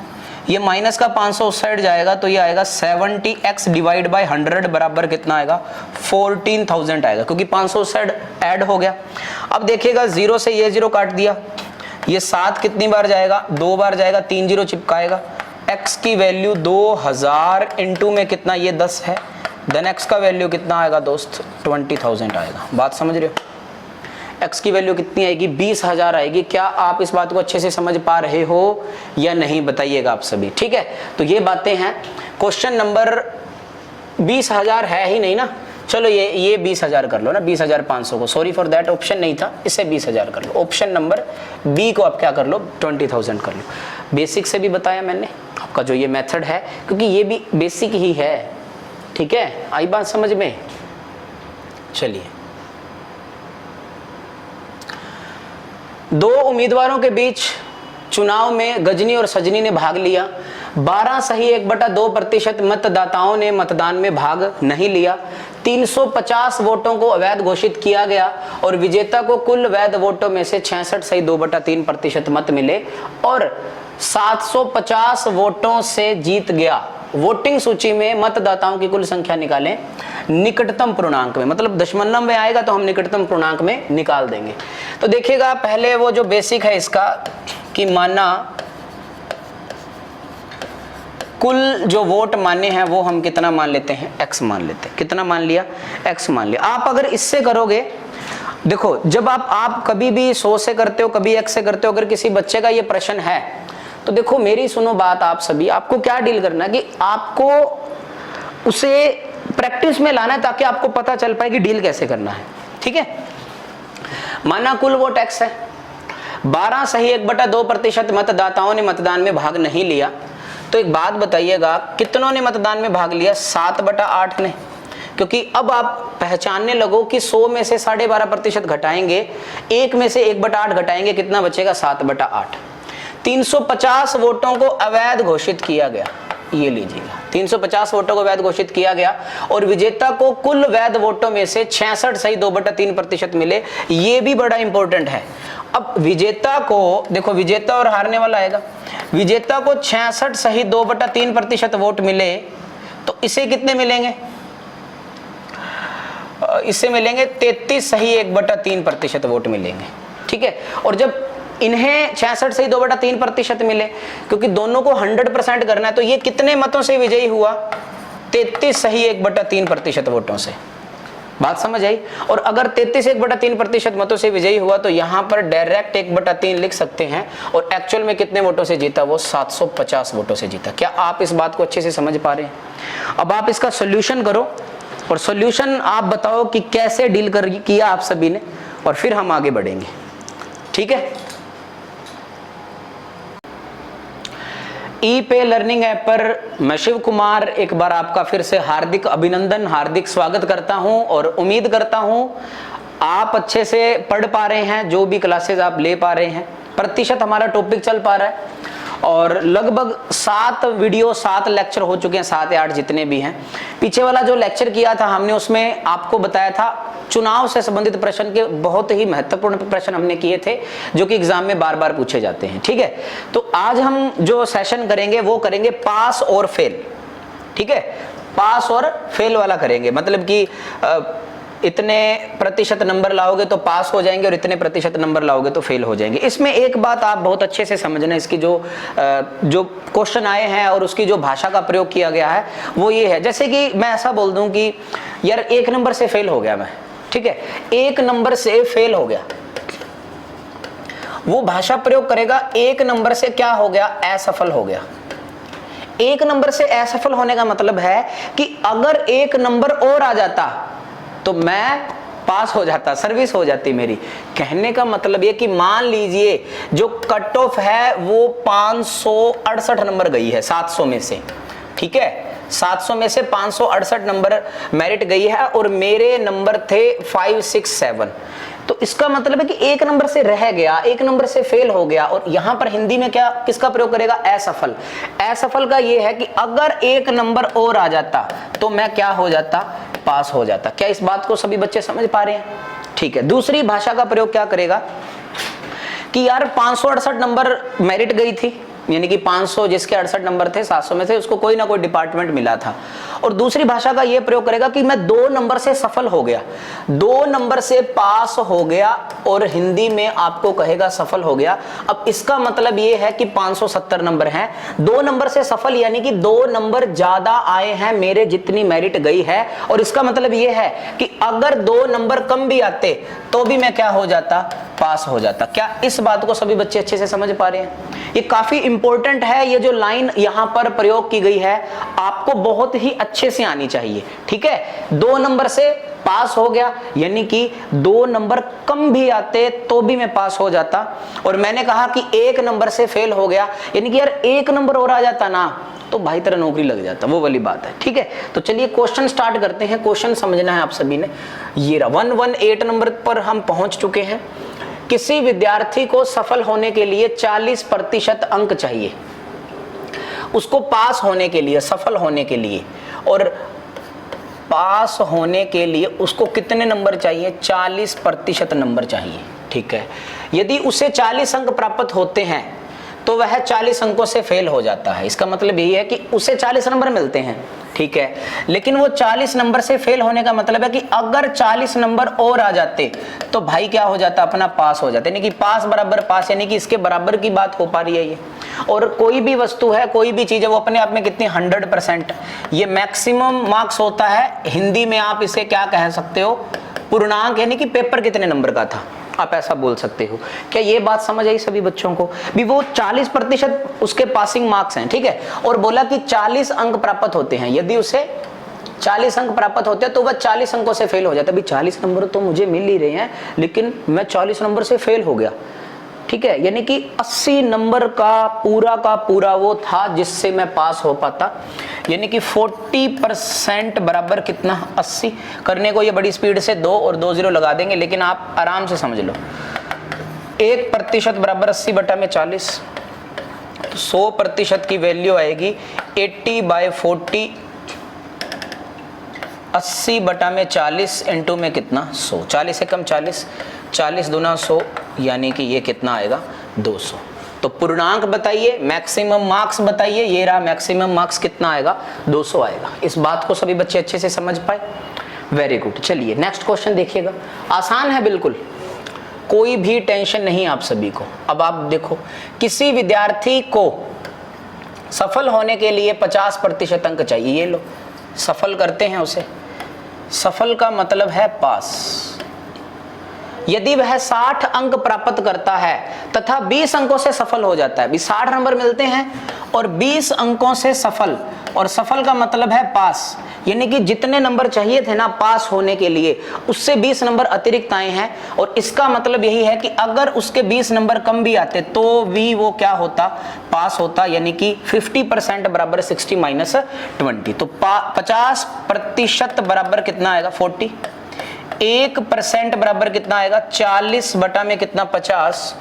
Speaker 1: ये माइनस का 500 उस साइड जाएगा तो ये आएगा 70x डिवाइड बाय 100 बराबर कितना आएगा, 14,000 आएगा, क्योंकि 500 उस साइड ऐड हो गया। अब देखिएगा 0 से ये 0 काट दिया, ये 7 कितनी बार जाएगा, 2 बार जाएगा, 3 0 चिपकाएगा। x की वैल्यू 2000 इंटू में कितना, ये 10 है, देन x का वैल्यू कितना आएगा दोस्त, 20,000 आएगा। बात समझ रहे हो, x की वैल्यू कितनी आएगी, 20,000 आएगी। क्या आप इस बात को अच्छे से समझ पा रहे हो या नहीं, बताइएगा आप सभी, ठीक है। तो ये बातें हैं। क्वेश्चन नंबर 20,000 है ही नहीं ना, चलो ये 20,000 कर लो ना, 20,500 को, सॉरी फॉर दैट ऑप्शन नहीं था, इसे 20,000 कर लो। ऑप्शन नंबर बी को आप क्या कर लो, 20,000 कर लो। बेसिक से भी बताया मैंने आपका जो ये मेथड है, क्योंकि ये भी बेसिक ही है, ठीक है। आई बात समझ में, चलिए। 2 उम्मीदवारों के बीच चुनाव में गजनी और सजनी ने भाग लिया। 12 सही 1/2% मतदाताओं ने मतदान में भाग नहीं लिया। 350 वोटों को अवैध घोषित किया गया और विजेता को कुल वैध वोटों में से 66 सही 2/3% मत मिले और 750 वोटों से जीत गया। वोटिंग सूची में मतदाताओं की कुल संख्या निकालें निकटतम पूर्णांक में, मतलब दशमलव में आएगा तो हम निकटतम पूर्णांक में निकाल देंगे। तो देखिएगा पहले वो जो बेसिक है इसका कि माना कुल जो वोट माने हैं वो हम कितना मान लेते हैं, x मान लेते हैं। कितना मान लिया, x मान लिया। आप अगर इससे करोगे, देखो जब आप कभी भी 100 से करते हो, कभी x से करते हो, अगर किसी बच्चे का ये प्रश्न है तो देखो मेरी सुनो बात आप सभी, आपको क्या डील करना है कि आपको उसे प्रैक्टिस में लाना है ताकि आपको पता चल पाए कि डील कैसे करना है, ठीक है। माना कुल वोट x है, 12 सही 1/2% मतदाताओं ने मतदान में भाग नहीं लिया। तो एक बात बताइएगा, कितनों ने मतदान में भाग लिया, 7/8 ने, क्योंकि अब आप पहचानने लगो कि 100 में से 12.5% घटाएंगे, 1 में से 1/8 घटाएंगे, कितना बचेगा, 7/8। 350 वोटों को अवैध घोषित किया गया, ये लीजिएगा 350 वोटों को वैध घोषित किया गया और विजेता को कुल वैध वोटों में से 66 सही 2/3% मिले। ये भी बड़ा इंपॉर्टेंट है। अब विजेता को देखो, विजेता और हारने वाला आएगा। विजेता को 66 सही 2/3% वोट मिले तो इसे कितने मिलेंगे, इससे मिलेंगे 33 सही 1/3% वोट मिलेंगे, ठीक है। और जब इन्हें 66 सही 2/3% मिले, क्योंकि दोनों को 100% करना है, तो ये कितने मतों से विजयी हुआ, 33 सही 1/3% वोटों से। बात समझ आई। और अगर 33 1/3% मतों से विजयी हुआ तो यहां पर डायरेक्ट 1/3 लिख सकते हैं और एक्चुअल में कितने वोटों से जीता, वो 750 वोटों से जीता। क्या आप इस बात को अच्छे से समझ पा रहे हैं। अब आप इसका सोल्यूशन करो और सोल्यूशन आप बताओ कि कैसे डील किया आप सभी ने, और फिर हम आगे बढ़ेंगे, ठीक है। ई-पे लर्निंग ऐप पर मैं शिव कुमार एक बार आपका फिर से हार्दिक अभिनंदन, हार्दिक स्वागत करता हूं और उम्मीद करता हूं आप अच्छे से पढ़ पा रहे हैं, जो भी क्लासेस आप ले पा रहे हैं, प्रतिशत हमारा टॉपिक चल पा रहा है और लगभग 7 वीडियो 7 लेक्चर हो चुके हैं, 7 या 8 जितने भी हैं। पीछे वाला जो लेक्चर किया था हमने उसमें आपको बताया था चुनाव से संबंधित प्रश्न के बहुत ही महत्वपूर्ण प्रश्न हमने किए थे जो कि एग्जाम में बार बार पूछे जाते हैं। ठीक है, तो आज हम जो सेशन करेंगे वो करेंगे पास और फेल। ठीक है, पास और फेल वाला करेंगे, मतलब कि इतने प्रतिशत नंबर लाओगे तो पास हो जाएंगे और इतने प्रतिशत नंबर लाओगे तो फेल हो जाएंगे। इसमें एक बात आप बहुत अच्छे से समझना, इसकी जो क्वेश्चन आए हैं और उसकी जो भाषा का प्रयोग किया गया है वो ये है, जैसे कि मैं ऐसा बोल दूं कि यार 1 नंबर से फेल हो गया मैं, ठीक है, 1 नंबर से फेल हो गया, वो भाषा प्रयोग करेगा 1 नंबर से क्या हो गया, असफल हो गया। 1 नंबर से असफल होने का मतलब है कि अगर 1 नंबर और आ जाता तो मैं पास हो जाता, सर्विस हो जाती मेरी। कहने का मतलब ये कि मान लीजिए जो कट ऑफ है वो 568 नंबर गई है 700 में से, ठीक है, 700 में से 568 नंबर मेरिट गई है और मेरे नंबर थे 5, 6, 7। तो इसका मतलब है कि 1 नंबर से रह गया, 1 नंबर से फेल हो गया। और यहां पर हिंदी में क्या किसका प्रयोग करेगा, असफल। असफल का ये है कि अगर 1 नंबर और आ जाता तो मैं क्या हो जाता, पास हो जाता। क्या इस बात को सभी बच्चे समझ पा रहे हैं? ठीक है, दूसरी भाषा का प्रयोग क्या करेगा कि यार 568 नंबर मेरिट गई थी, यानी कि 500 जिसके 68 नंबर थे 700 में से उसको कोई ना कोई डिपार्टमेंट मिला था। और दूसरी भाषा का यह प्रयोग करेगा कि मैं 2 नंबर से सफल हो गया, 2 नंबर से पास हो गया और हिंदी में आपको कहेगा सफल हो गया। अब इसका मतलब यह है कि 570 नंबर हैं, 2 नंबर से सफल यानी कि 2 नंबर ज्यादा आए हैं मेरे जितनी मेरिट गई है। और इसका मतलब यह है कि अगर 2 नंबर कम भी आते तो भी मैं क्या हो जाता, पास हो जाता। क्या इस बात को सभी बच्चे अच्छे से समझ पा रहे हैं? ये काफी इंपॉर्टेंट है, ये जो लाइन यहां पर प्रयोग की गई है आपको बहुत ही अच्छे से आनी चाहिए। ठीक है, 2 नंबर से पास हो गया यानी कि 2 नंबर कम भी आते तो भी मैं पास हो जाता। और मैंने कहा कि 1 नंबर से फेल हो गया यानी कि यार 1 नंबर और आ जाता ना तो भाई तेरा नौकरी लग जाता, वो वाली बात है। ठीक है, तो चलिए क्वेश्चन स्टार्ट करते हैं। क्वेश्चन समझना है आप सभी ने। ये 118 नंबर पर हम पहुंच चुके हैं। किसी विद्यार्थी को सफल होने के लिए 40% अंक चाहिए, उसको पास होने के लिए, सफल होने के लिए। और पास होने के लिए उसको कितने नंबर चाहिए, 40% नंबर चाहिए। ठीक है, यदि उसे 40 अंक प्राप्त होते हैं तो वह 40 अंकों से फेल हो जाता है। इसका मतलब यही है कि उसे 40 नंबर मिलते हैं, ठीक है, लेकिन वो 40 नंबर से फेल होने का मतलब है कि अगर 40 नंबर और आ जाते तो भाई क्या हो जाता, अपना पास हो जाता। यानी कि पास बराबर पास, यानी कि इसके बराबर की बात हो पा रही है ये। और कोई भी वस्तु है, कोई भी चीज है, वो अपने आप में कितनी 100%, ये मैक्सिमम मार्क्स होता है। हिंदी में आप इसे क्या कह सकते हो, पूर्णांक, यानी कि पेपर कितने नंबर का था, आप ऐसा बोल सकते हो। क्या ये बात समझ आई सभी बच्चों को? भी वो 40% उसके पासिंग मार्क्स हैं, ठीक है, और बोला कि 40 अंक प्राप्त होते हैं। यदि उसे 40 अंक प्राप्त होते हैं तो वह 40 अंकों से फेल हो जाता है। भी 40 नंबर तो मुझे मिल ही रहे हैं लेकिन मैं 40 नंबर से फेल हो गया। ठीक है, यानी कि 80 नंबर का पूरा वो था जिससे मैं पास हो पाता। यानी कि 40% बराबर कितना, 80। करने को ये बड़ी स्पीड से 2 और 2 0 लगा देंगे, लेकिन आप आराम से समझ लो। 1% बराबर 80/40, 100% की वैल्यू आएगी 80/40। 80/40 इंटू में कितना, 100। 40 से कम 40, 40 दूना 100, यानी कि ये कितना आएगा, 200। तो पूर्णांक बताइए, मैक्सिमम मार्क्स बताइए। ये रहा मैक्सिमम मार्क्स, कितना आएगा, 200 आएगा। इस बात को सभी बच्चे अच्छे से समझ पाए? Very good. चलिए नेक्स्ट क्वेश्चन देखिएगा, आसान है बिल्कुल, कोई भी टेंशन नहीं आप सभी को। अब आप देखो, किसी विद्यार्थी को सफल होने के लिए 50% अंक चाहिए। ये लो, सफल करते हैं उसे। सफल का मतलब है पास। यदि वह 60 अंक प्राप्त करता है तथा 20 अंकों से सफल हो जाता है, 60 नंबर मिलते हैं और 20 अंकों से सफल, और सफल का मतलब है पास, यानी कि जितने नंबर चाहिए थे ना पास होने के लिए उससे 20 नंबर अतिरिक्त आए हैं। और इसका मतलब यही है कि अगर उसके 20 नंबर कम भी आते तो भी वो क्या होता, पास होता। यानी कि 50% बराबर 60 - 20। तो 50% बराबर कितना आएगा, 40। 1% बराबर कितना आएगा 40 बटा में कितना 50,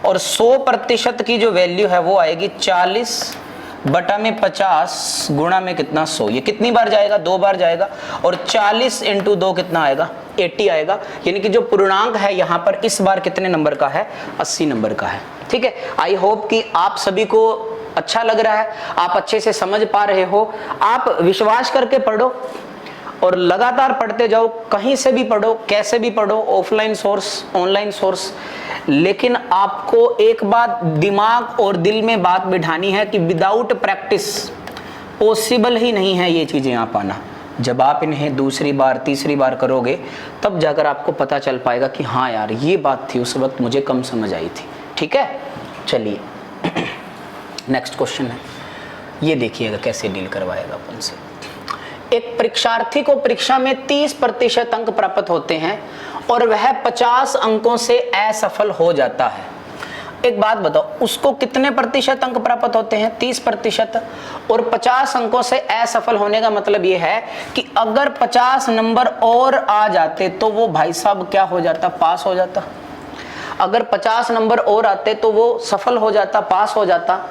Speaker 1: और 100% की जो वैल्यू है वो आएगी 40 बटा में 50 गुणा में कितना 100। ये कितनी बार जाएगा, 2 बार जाएगा, और 40 इंटू 2 कितना आएगा 80 आएगा। यानी कि जो पूर्णांक है यहाँ पर इस बार कितने नंबर का है, 80 नंबर का है। ठीक है, आई होप कि आप सभी को अच्छा लग रहा है, आप अच्छे से समझ पा रहे हो। आप विश्वास करके पढ़ो और लगातार पढ़ते जाओ, कहीं से भी पढ़ो, कैसे भी पढ़ो, ऑफलाइन सोर्स, ऑनलाइन सोर्स, लेकिन आपको एक बात दिमाग और दिल में बात बिठानी है कि विदाउट प्रैक्टिस पॉसिबल ही नहीं है ये चीजें आ पाना। जब आप इन्हें दूसरी बार तीसरी बार करोगे तब जाकर आपको पता चल पाएगा कि हाँ यार ये बात थी, उस वक्त मुझे कम समझ आई थी। ठीक है, चलिए नेक्स्ट क्वेश्चन है, ये देखिएगा कैसे डील करवाएगा अपन से। एक परीक्षार्थी को परीक्षा में 30% अंक प्राप्त होते हैं और वह 50 अंकों से असफल हो जाता है। एक बात बताओ, उसको कितने प्रतिशत अंक प्राप्त होते हैं, 30%, और 50 अंकों से असफल होने का मतलब यह है कि अगर 50 नंबर और आ जाते तो वो भाई साहब क्या हो जाता, पास हो जाता। अगर 50 नंबर और आते तो वो सफल हो जाता, पास हो जाता।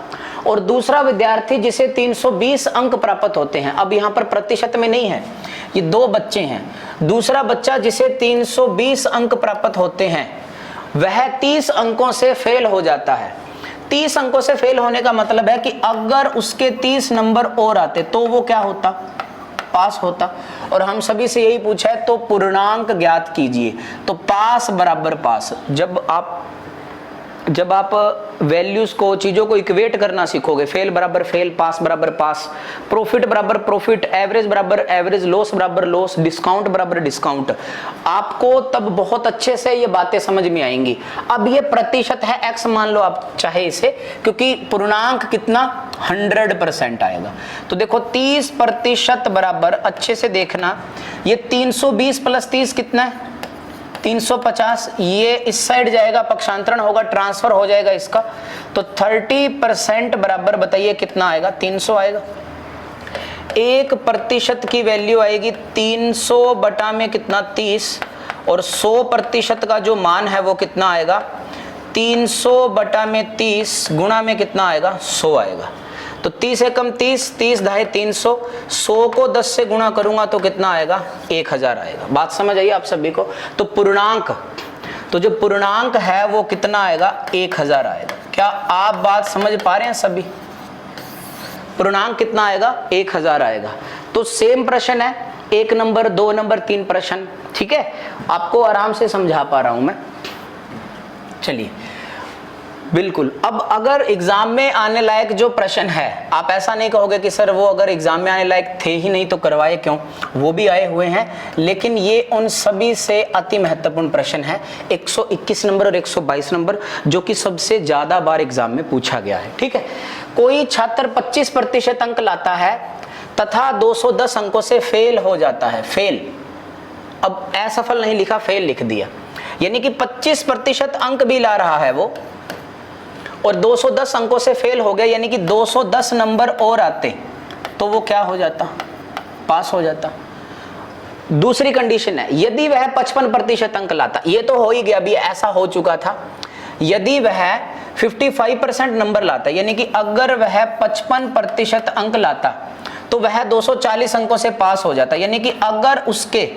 Speaker 1: और दूसरा विद्यार्थी जिसे 320 अंक प्राप्त होते हैं, अब यहाँ पर प्रतिशत में नहीं है, ये 2 बच्चे हैं। दूसरा बच्चा जिसे 320 अंक प्राप्त होते हैं वह 30 अंकों से फेल हो जाता है। 30 अंकों से फेल होने का मतलब है कि अगर उसके 30 नंबर और आते तो वो क्या होता, पास होता। और हम सभी से यही पूछा है तो पूर्णांक ज्ञात कीजिए। तो पास बराबर पास, जब आप वैल्यूज को, चीजों को इक्वेट करना सीखोगे, फेल बराबर फेल, पास बराबर पास, प्रॉफिट बराबर प्रॉफिट, एवरेज बराबर एवरेज, लॉस बराबर लॉस, डिस्काउंट बराबर डिस्काउंट, आपको तब बहुत अच्छे से ये बातें समझ में आएंगी। अब ये प्रतिशत है x मान लो आप चाहे इसे, क्योंकि पूर्णांक कितना 100% आएगा। तो देखो 30% बराबर, अच्छे से देखना, ये 320 प्लस 30 कितना है 350, ये इस साइड जाएगा, पक्षांतरण होगा, ट्रांसफर हो जाएगा इसका, तो 30% बराबर बताइए कितना आएगा, 300 आएगा। 1% की वैल्यू आएगी 300 बटा में कितना 30, और 100% का जो मान है वो कितना आएगा 300 बटा में 30 गुणा में कितना आएगा 100 आएगा। तो 30 एकम 30, 30 ढाई 300, 100 को 10 से गुणा करूंगा तो कितना आएगा 1000 आएगा। बात समझ आई आप सभी को। तो पूर्णांक, तो जो पूर्णांक है वो कितना आएगा 1000 आएगा। क्या आप बात समझ पा रहे हैं सभी? पूर्णांक कितना आएगा 1000 आएगा। तो सेम प्रश्न है, 1 नंबर 2 नंबर 3 प्रश्न। ठीक है, आपको आराम से समझा पा रहा हूं मैं। चलिए बिल्कुल, अब अगर एग्जाम में आने लायक जो प्रश्न है, आप ऐसा नहीं कहोगे कि सर वो अगर एग्जाम में आने लायक थे ही नहीं तो करवाए क्यों, वो भी आए हुए हैं, लेकिन ये उन सभी से अति महत्वपूर्ण प्रश्न है। 121 नंबर और 122 नंबर जो कि सबसे ज्यादा बार एग्जाम में पूछा गया है। ठीक है, कोई छात्र 25% अंक लाता है तथा 210 अंकों से फेल हो जाता है। फेल, अब असफल नहीं लिखा, फेल लिख दिया, यानी कि 25% अंक भी ला रहा है वो और 210 अंकों से फेल हो गया, यानी कि 210 नंबर और आते तो वो क्या हो जाता, पास हो जाता। दूसरी कंडीशन है, यदि वह 55% अंक लाता, ये तो हो ही गया, अभी ऐसा हो चुका था। यदि वह 55% नंबर लाता, यानी कि अगर वह 55% अंक लाता तो वह 240 अंकों से पास हो जाता, यानी कि अगर उसके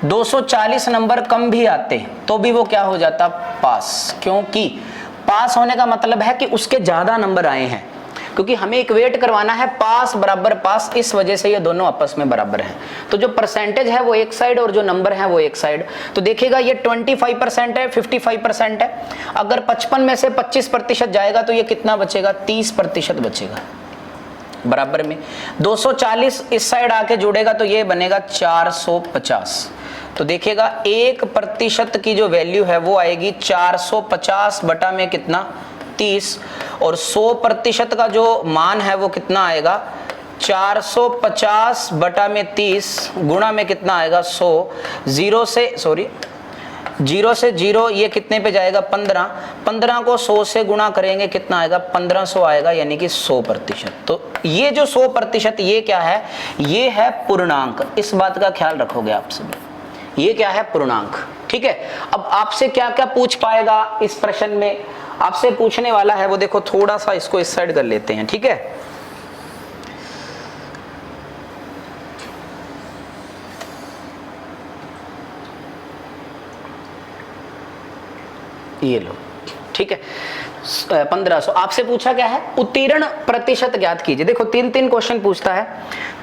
Speaker 1: 240 नंबर कम भी आते तो भी वो क्या हो जाता, पास। क्योंकि पास होने का मतलब है कि उसके ज्यादा नंबर आए हैं, क्योंकि हमें इक्वेट करवाना है पास बराबर पास, इस वजह से ये दोनों आपस में बराबर हैं। तो जो परसेंटेज है वो एक साइड और जो नंबर है वो एक साइड। तो देखिएगा ये 25% है, 55% है। अगर 55 में से 25% जाएगा तो ये कितना बचेगा, 30% बचेगा। बराबर में 240 इस साइड आके जुड़ेगा तो ये बनेगा 450। तो देखिएगा 1% की जो वैल्यू है वो आएगी 450 बटा में कितना 30, और 100% का जो मान है वो कितना आएगा 450 बटा में 30 गुणा में कितना आएगा 100। 0 से 0 ये कितने पे जाएगा 15, 15 को 100 से गुणा करेंगे कितना आएगा 1500 आएगा, यानी कि 100%। तो ये जो 100% ये क्या है, ये है पूर्णांक। इस बात का ख्याल रखोगे आप सभी, ये क्या है? पूर्णांक। ठीक है, अब आपसे क्या क्या पूछ पाएगा इस प्रश्न में? आपसे पूछने वाला है वो देखो, थोड़ा सा इसको इस साइड कर लेते हैं। ठीक है, ये लो। ठीक है, 1500 आपसे पूछा क्या है? उत्तीर्ण प्रतिशत ज्ञात कीजिए। देखो 3 क्वेश्चन पूछता है,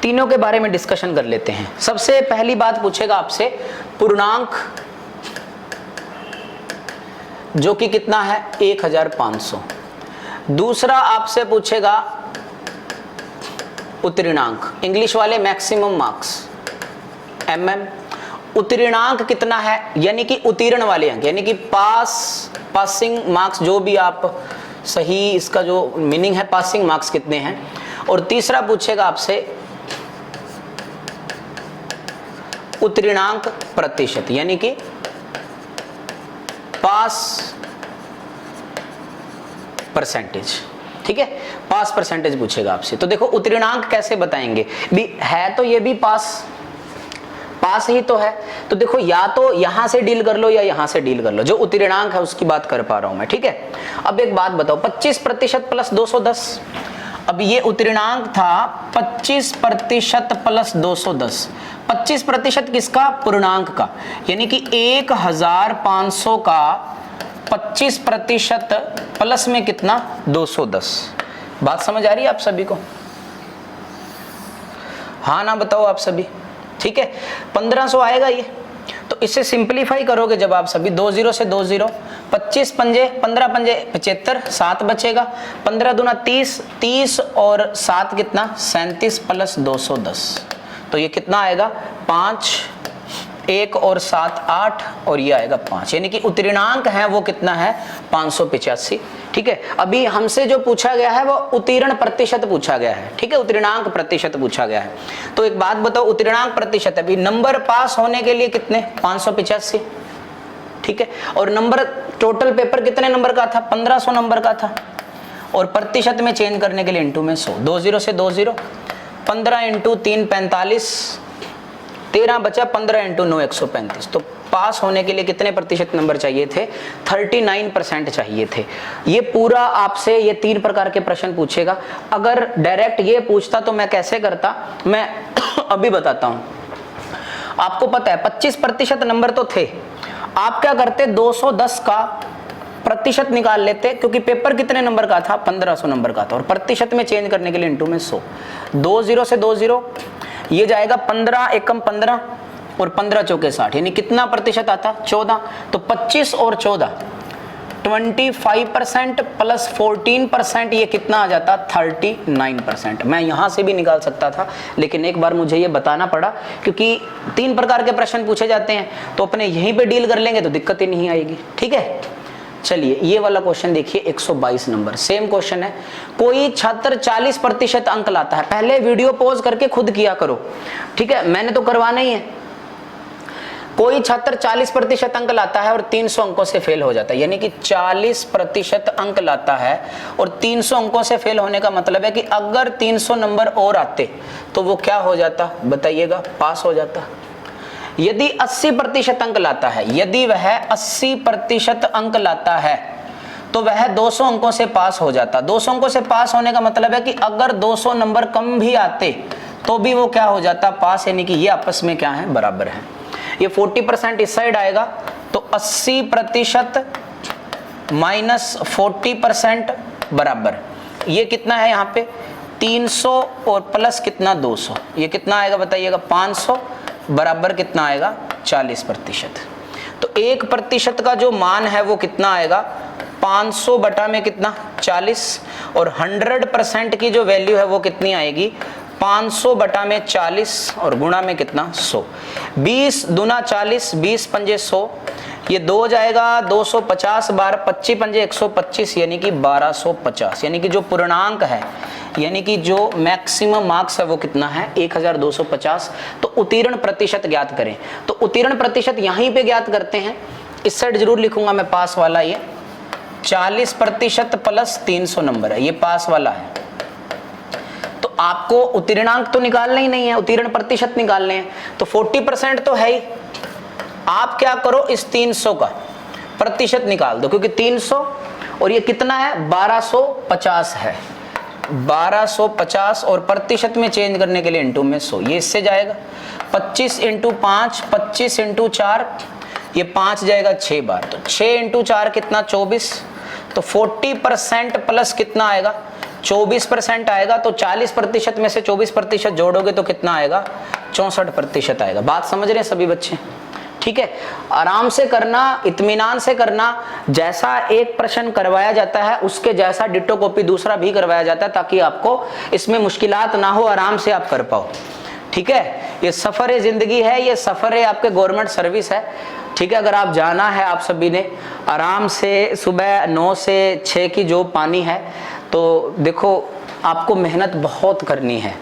Speaker 1: तीनों के बारे में डिस्कशन कर लेते हैं। सबसे पहली बात पूछेगा आपसे पूर्णांक, जो कि कितना है? 1500। दूसरा आपसे पूछेगा उत्तीर्णांक, इंग्लिश वाले मैक्सिमम मार्क्स, MM। उत्तीर्णांक कितना है? यानी कि उत्तीर्ण वाले अंक, यानी कि पासिंग मार्क्स, जो भी आप सही, इसका जो मीनिंग है पासिंग मार्क्स कितने हैं। और तीसरा पूछेगा आपसे उत्तीर्णांक प्रतिशत, यानी कि पास परसेंटेज। ठीक है, पास परसेंटेज पूछेगा आपसे। तो देखो उत्तीर्णांक कैसे बताएंगे? भी है तो ये भी पास ही तो है, तो देखो या तो यहां से डील कर लो या यहां से डील कर लो। जो उत्तीर्णांक है उसकी बात कर पा रहा हूं मैं। ठीक है, अब एक बात बताओ, 25% प्लस 210। अब ये उत्तीर्णांक था 25% प्लस 210। 25% किसका? पूर्णांक का, यानी कि 1500 का 25% प्लस में कितना? 210। बात समझ आ रही है आप सभी को? हाँ ना बताओ आप सभी। ठीक है, 1500 आएगा ये। तो इसे सिंपलीफाई करोगे जब आप सभी, 20 से 20, 25 पंजे 15 पंजे 75, 7 बचेगा, 15 दूना 30, 30 और 7 कितना? 37 प्लस 210। तो ये कितना आएगा? 5, 1 और 7 8, और ये आएगा 5, यानी कि उत्तीर्णांक है वो कितना है? 585। ठीक है, अभी हमसे जो पूछा गया है वो उत्तीर्ण प्रतिशत पूछा गया है। ठीक है, उत्तीर्णांक प्रतिशत पूछा गया है। तो एक बात बताओ, उत्तीर्णांक प्रतिशत, अभी नंबर पास होने के लिए कितने? 585। ठीक है, और नंबर टोटल पेपर कितने नंबर का था? 1500 नंबर का था। और प्रतिशत में चेंज करने के लिए इंटू में 100, 20 से 20, 15 इंटू 3 45, 13 बचा, 15 इंटू 9 135। तो पास होने के लिए कितने प्रतिशत नंबर चाहिए थे? 39% चाहिए थे। ये पूरा आपसे ये 3 प्रकार के प्रश्न पूछेगा। अगर डायरेक्ट ये पूछता तो मैं कैसे करता, मैं अभी बताता हूं। आपको पता है 25% नंबर तो थे, आप क्या करते? 210 का प्रतिशत निकाल लेते, क्योंकि पेपर कितने नंबर का था? 1500 नंबर का था, और प्रतिशत में चेंज करने के लिए इंटू में 100, 20 से 20, ये जाएगा 15 एकम 15 और 15 चौके 60, यानी कितना प्रतिशत आता? 14। तो 25 और 14 25% प्लस 14%, ये कितना आ जाता? 39%। मैं यहां से भी निकाल सकता था, लेकिन एक बार मुझे ये बताना पड़ा, क्योंकि 3 प्रकार के प्रश्न पूछे जाते हैं, तो अपने यहीं पे डील कर लेंगे तो दिक्कत ही नहीं आएगी। ठीक है, चलिए ये वाला क्वेश्चन देखिए, 122 नंबर, सेम क्वेश्चन है। कोई छात्र 40% अंक लाता है। पहले वीडियो पॉज करके खुद किया करो, ठीक है, मैंने तो करवाना ही है। कोई छात्र 40% अंक लाता है और 300 अंकों से फेल हो जाता है, यानी कि 40% अंक लाता है और 300 अंकों से फेल होने का मतलब है कि अगर 300 नंबर और आते तो वो क्या हो जाता? बताइएगा, पास हो जाता। यदि 80% अंक लाता है, यदि वह 80% अंक लाता है तो वह 200 अंकों से पास हो जाता। 200 अंकों से पास होने का मतलब है कि अगर 200 नंबर कम भी आते तो भी वो क्या हो जाता? पास, यानी कि ये आपस में क्या है? बराबर है। ये 40% इस साइड आएगा, तो 80% माइनस 40% बराबर, ये कितना है यहाँ पे? 300 और प्लस कितना? 200, ये कितना आएगा बताइएगा? 500 बराबर कितना आएगा? 40%। तो 1% का जो मान है वो कितना आएगा? 500 बटा में कितना? 40, और 100% की जो वैल्यू है वो कितनी आएगी? 500 बटा में 40 और गुणा में कितना? 100। 20 दूना 40, 20 पंजे 100, ये 2 जाएगा 250 बार 25 पंजे 125, यानी कि 1250, यानी कि जो पूर्णांक है, यानी कि जो मैक्सिमम मार्क्स है वो कितना है? 1250। तो उत्तीर्ण प्रतिशत ज्ञात करें। तो उत्तीर्ण प्रतिशत यहीं पे ज्ञात करते हैं, इस साइड जरूर लिखूंगा मैं पास वाला, ये 40% प्लस 300 नंबर है, ये पास वाला है। तो आपको उत्तीर्णांक तो निकालना ही नहीं है, उत्तीर्ण प्रतिशत निकालने हैं। तो 40% तो है ही, आप क्या करो, इस 300 का प्रतिशत निकाल दो, क्योंकि 300 और ये कितना है 1250 है, 1250 और प्रतिशत में चेंज करने के लिए इंटू में 100, ये इससे जाएगा 25 इंटू 5, 25 इंटू 4, ये 5 जाएगा 6 बार, तो 6 इंटू 4 कितना 24, तो 40% प्लस कितना आएगा 24% आएगा, तो 40% में से 24% जोड़ोगे तो कितना आएगा 64% आएगा। बात समझ रहे हैं सभी बच्चे? ठीक है, आराम से करना, इत्मीनान से करना, जैसा एक प्रश्न करवाया जाता है उसके जैसा डिट्टो कॉपी दूसरा भी करवाया जाता है, ताकि आपको इसमें मुश्किलात ना हो, आराम से आप कर पाओ। ठीक है, ये सफर जिंदगी है, ये सफर है आपके गवर्नमेंट सर्विस है। ठीक है, अगर आप जाना है आप सभी ने आराम से, सुबह 9 से 6 की जो पानी है, तो देखो आपको मेहनत बहुत करनी है।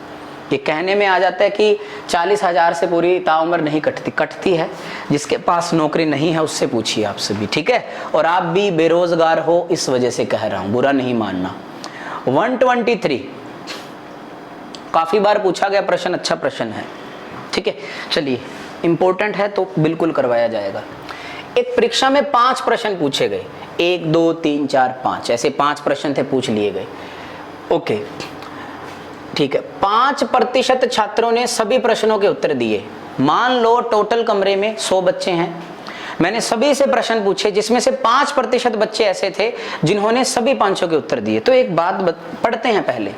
Speaker 1: ये कहने में आ जाता है कि 40,000 से पूरी ताउम्र नहीं कटती है, जिसके पास नौकरी नहीं है उससे पूछिए आप सभी। ठीक है, और आप भी बेरोजगार हो इस वजह से कह रहा हूं, बुरा नहीं मानना। 123 काफी बार पूछा गया प्रश्न, अच्छा प्रश्न है। ठीक है, चलिए इंपॉर्टेंट है तो बिल्कुल करवाया जाएगा। एक परीक्षा में 5 प्रश्न पूछे गए, 1 2 3 4 5 ऐसे 5 प्रश्न थे, पूछ लिए गए। ओके ठीक है, 5% छात्रों ने सभी प्रश्नों के उत्तर दिए। मान लो टोटल कमरे में 100 बच्चे हैं, मैंने सभी से प्रश्न पूछे, जिसमें से 5% बच्चे ऐसे थे जिन्होंने सभी 500 के उत्तर दिए। तो एक बात पढ़ते हैं पहले।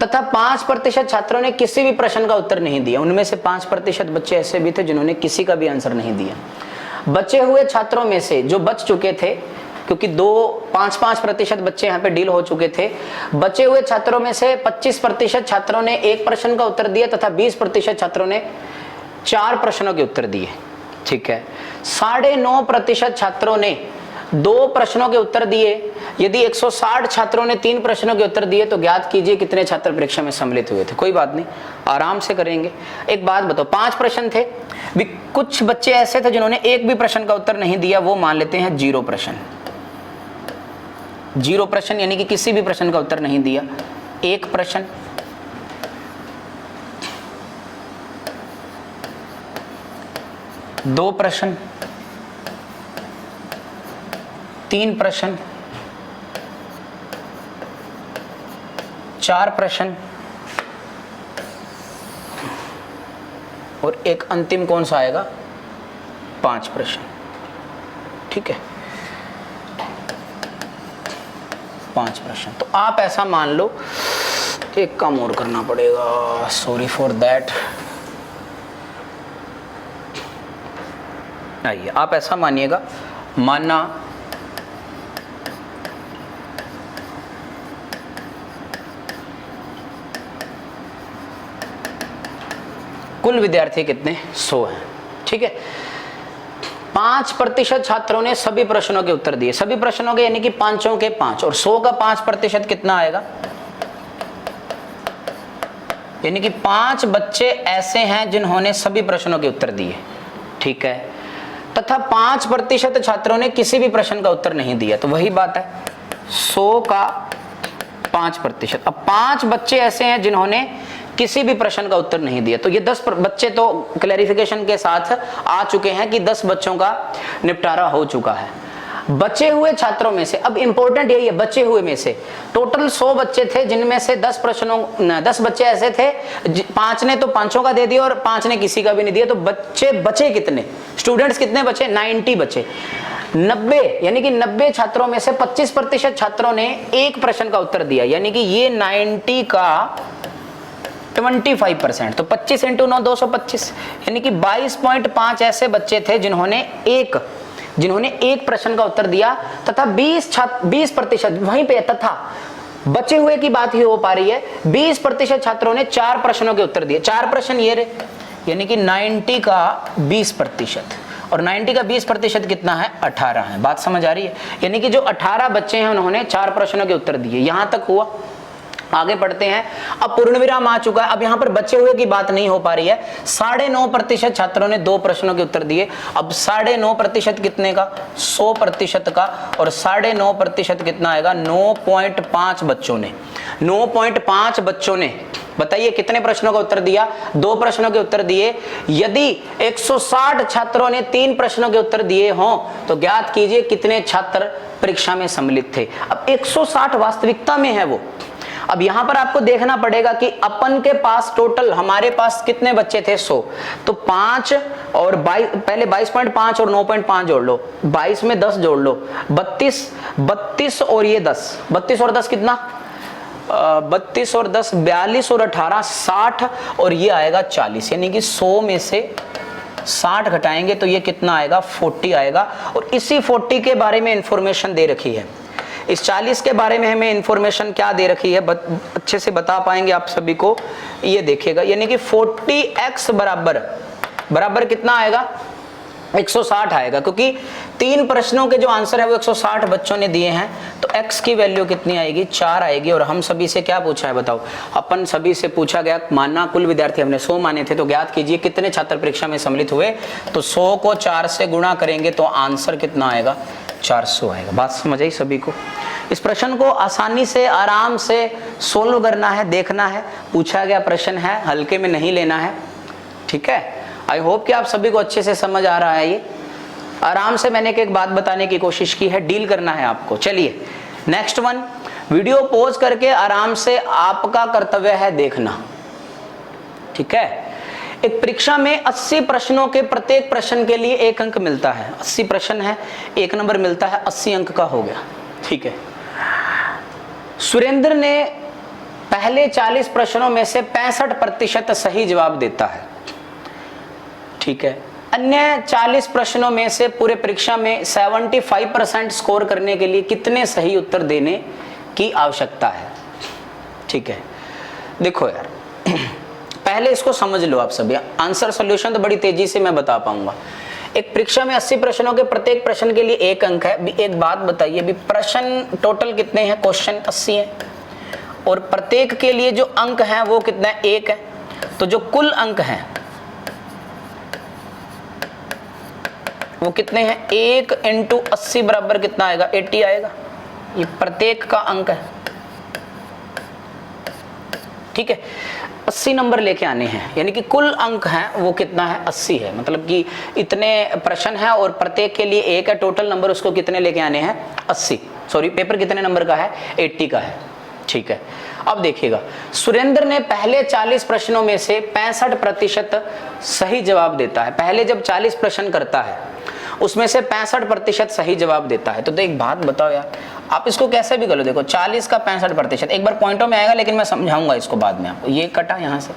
Speaker 1: तथा 5% छात्रों ने किसी भी प्रश्न का उत्तर नहीं दिया। उनमें से 5% बच्चे ऐसे भी थे जिन्होंने किसी का भी आंसर नहीं दिया। बचे हुए छात्रों में से जो बच चुके थे, क्योंकि 5-5% बच्चे यहाँ पे डील हो चुके थे, बचे हुए छात्रों में से 25% छात्रों ने एक प्रश्न का उत्तर दिया तथा 20% छात्रों ने 4 प्रश्नों के उत्तर दिए। ठीक है, 9.5% छात्रों ने 2 प्रश्नों के उत्तर दिए। यदि 160 छात्रों ने 3 प्रश्नों के उत्तर दिए तो ज्ञात कीजिए कितने छात्र परीक्षा में सम्मिलित हुए थे। कोई बात नहीं, आराम से करेंगे। एक बात बताओ, 5 प्रश्न थे, कुछ बच्चे ऐसे थे जिन्होंने एक भी प्रश्न का उत्तर नहीं दिया, वो मान लेते हैं 0 प्रश्न। 0 प्रश्न यानी कि किसी भी प्रश्न का उत्तर नहीं दिया। 1 प्रश्न, 2 प्रश्न, 3 प्रश्न, 4 प्रश्न और एक अंतिम कौन सा आएगा 5 प्रश्न। ठीक है, 5 प्रश्न। तो आप ऐसा मान लो, एक काम और करना पड़ेगा, सॉरी फॉर दैट। आइए आप ऐसा मानिएगा, माना कुल विद्यार्थी कितने 100 हैं। ठीक है, 5% छात्रों ने सभी प्रश्नों के उत्तर दिए, सभी प्रश्नों के यानी कि 5 के 5, और 100 का 5% कितना आएगा, यानी कि 5 बच्चे ऐसे हैं जिन्होंने सभी प्रश्नों के उत्तर दिए। ठीक है, तथा 5% छात्रों ने किसी भी प्रश्न का उत्तर नहीं दिया। तो वही बात है, 100 का 5%। अब 5 बच्चे ऐसे हैं जिन्होंने किसी भी प्रश्न का उत्तर नहीं दिया, तो ये 10 बच्चे तो क्लैरिफिकेशन के साथ आ चुके हैं कि 10 बच्चों का निपटारा हो चुका है। बचे हुए छात्रों में से, अब इंपॉर्टेंट यही है, बचे हुए में से टोटल 100 बच्चे थे, जिनमें से 10 बच्चे ऐसे थे, 5 ने तो 5 का दे दिया और 5 ने किसी का भी नहीं दिया। तो बच्चे बचे कितने, स्टूडेंट्स कितने बचे, 90 बचे। 90 यानी कि 90 छात्रों में से 25% छात्रों ने एक प्रश्न का उत्तर दिया, यानी कि ये 90 का 25%। तो 25 × 9 225, यानी कि 22.5 ऐसे बच्चे थे जिन्होंने एक प्रश्न का उत्तर दिया, तथा 20% वहीं पे, तथा बचे हुए की बात ही हो पा रही है, 20% छात्रों ने 4 प्रश्नों के उत्तर दिए। 4 प्रश्न ये रहे, यानी कि 90 का 20%, और 90 का 20% कितना है 18 है। बात समझ आ रही है, यानी कि जो 18 बच्चे हैं उन्होंने 4 प्रश्नों के उत्तर दिए। यहां तक हुआ, आगे पढ़ते हैं। अब पूर्ण विराम आ चुका है, अब यहां पर बचे हुए की बात नहीं हो पा रही है। 9.5% छात्रों ने 2 प्रश्नों के उत्तर दिए। अब 9.5% कितने का, 100% का, और 9.5% कितना आएगा, 9.5 बच्चों ने 9.5 बच्चों ने बताइए कितने प्रश्नों का उत्तर दिया? 2 प्रश्नों के उत्तर दिए। यदि 160 छात्रों ने 3 प्रश्नों के उत्तर दिए हों तो ज्ञात कीजिए कितने छात्र परीक्षा में सम्मिलित थे। अब 160 वास्तविकता में है वो। अब यहां पर आपको देखना पड़ेगा कि अपन के पास टोटल हमारे पास कितने बच्चे थे? 100। तो 5 और 22, पहले 22.5 और 9.5 जोड़ लो, 22 में 10 जोड़ लो, 32 और ये 10, 32 और 10 कितना? 32 और 10 42 और 18 60 और ये आएगा 40, यानी कि 100 में से 60 घटाएंगे तो ये कितना आएगा? 40 आएगा। और इसी 40 के बारे में इंफॉर्मेशन दे रखी है। इस 40 के बारे में हमें इंफॉर्मेशन क्या दे रखी है अच्छे से बता पाएंगे आप सभी को, ये देखिएगा, यानी कि 40x बराबर कितना आएगा? 160 आएगा, क्योंकि 3 प्रश्नों के जो आंसर है वो 160 बच्चों ने दिए हैं। तो x की वैल्यू कितनी आएगी? 4 आएगी। और हम सभी से क्या पूछा है बताओ? अपन सभी से पूछा गया मानना कुल विद्यार्थी हमने 100 माने थे, तो ज्ञात कीजिए कितने छात्र परीक्षा में सम्मिलित हुए। तो 100 को 4 से गुणा करेंगे तो आंसर कितना आएगा? 400 आएगा। बात समझ आई सभी को? इस प्रश्न को आसानी से आराम से सोल्व करना है, देखना है, पूछा गया प्रश्न है, हल्के में नहीं लेना है, ठीक है। आई होप कि आप सभी को अच्छे से समझ आ रहा है। ये आराम से मैंने एक बात बताने की कोशिश की है, डील करना है आपको। चलिए नेक्स्ट वन, वीडियो पॉज करके आराम से आपका कर्तव्य है देखना, ठीक है। एक परीक्षा में 80 प्रश्नों के प्रत्येक प्रश्न के लिए 1 अंक मिलता है। 80 प्रश्न है, 1 नंबर मिलता है, 80 अंक का हो गया, ठीक है। सुरेंद्र ने पहले 40 प्रश्नों में से 65% सही जवाब देता है, ठीक है। अन्य 40 प्रश्नों में से पूरे परीक्षा में 75% स्कोर करने के लिए कितने सही उत्तर देने की आवश्यकता है? ठीक है, देखो यार पहले इसको समझ लो आप सभी। आंसर सॉल्यूशन तो बड़ी तेजी से मैं बता पाऊंगा। एक परीक्षा में 80 प्रश्नों के प्रत्येक प्रश्न के लिए 1 अंक है। एक बात बताइए, अभी प्रश्न टोटल कितने हैं? क्वेश्चन 80 है और प्रत्येक के लिए जो अंक है वो कितना है? 1 है। तो जो कुल अंक हैं वो कितने हैं? 1 × 80 बराबर कितना आएगा? 80 आएगा। ये प्रत्येक का अंक है, ठीक है। 80 नंबर लेके आने हैं, यानी कि कुल अंक हैं वो कितना है? 80 है। मतलब कि इतने प्रश्न हैं और प्रत्येक के लिए 1 है, टोटल नंबर उसको कितने लेके आने हैं? 80। सॉरी, पेपर कितने नंबर का है? 80 का है, ठीक है। अब देखिएगा, सुरेंद्र ने पहले 40 प्रश्नों में से 65% सही जवाब देता है। पहले जब 40 प्रश्न करता है उसमें से 65% सही जवाब देता है। तो एक बात बताओ यार, आप इसको कैसे भी कर लो। देखो 40 का 65%, एक बार पॉइंटों में आएगा लेकिन मैं समझाऊंगा इसको बाद में आपको। ये कटा यहाँ से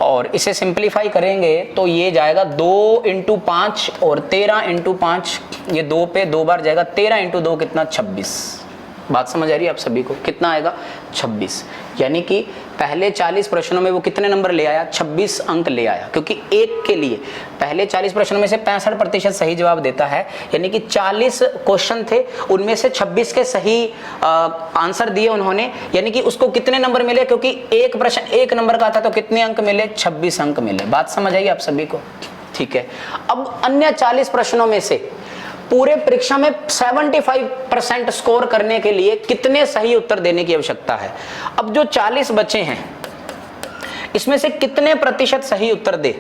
Speaker 1: और इसे सिंपलीफाई करेंगे तो ये जाएगा 2 × 5 और 13 × 5, ये 2 पे 2 बार जाएगा। 13 × 2 कितना? 26। बात समझ आ रही है आप सभी को? कितना आएगा? 26। यानी कि पहले 40 प्रश्नों में वो कितने नंबर ले आया? 26 अंक ले आया, क्योंकि एक के लिए पहले 40 प्रश्नों में से 65% सही जवाब देता है। यानी कि 40 क्वेश्चन थे, उनमें से 26 के सही आंसर दिए उन्होंने, यानी कि उसको कितने नंबर मिले? क्योंकि एक प्रश्न 1 नंबर का था तो कितने अंक मिले? 26 अंक मिले। बात समझ आई आप सभी को? ठीक है। अब अन्य 40 प्रश्नों में से पूरे परीक्षा में 75% स्कोर करने के लिए कितने सही उत्तर देने की आवश्यकता है? अब जो 40 बचे हैं इसमें से कितने प्रतिशत सही उत्तर दे?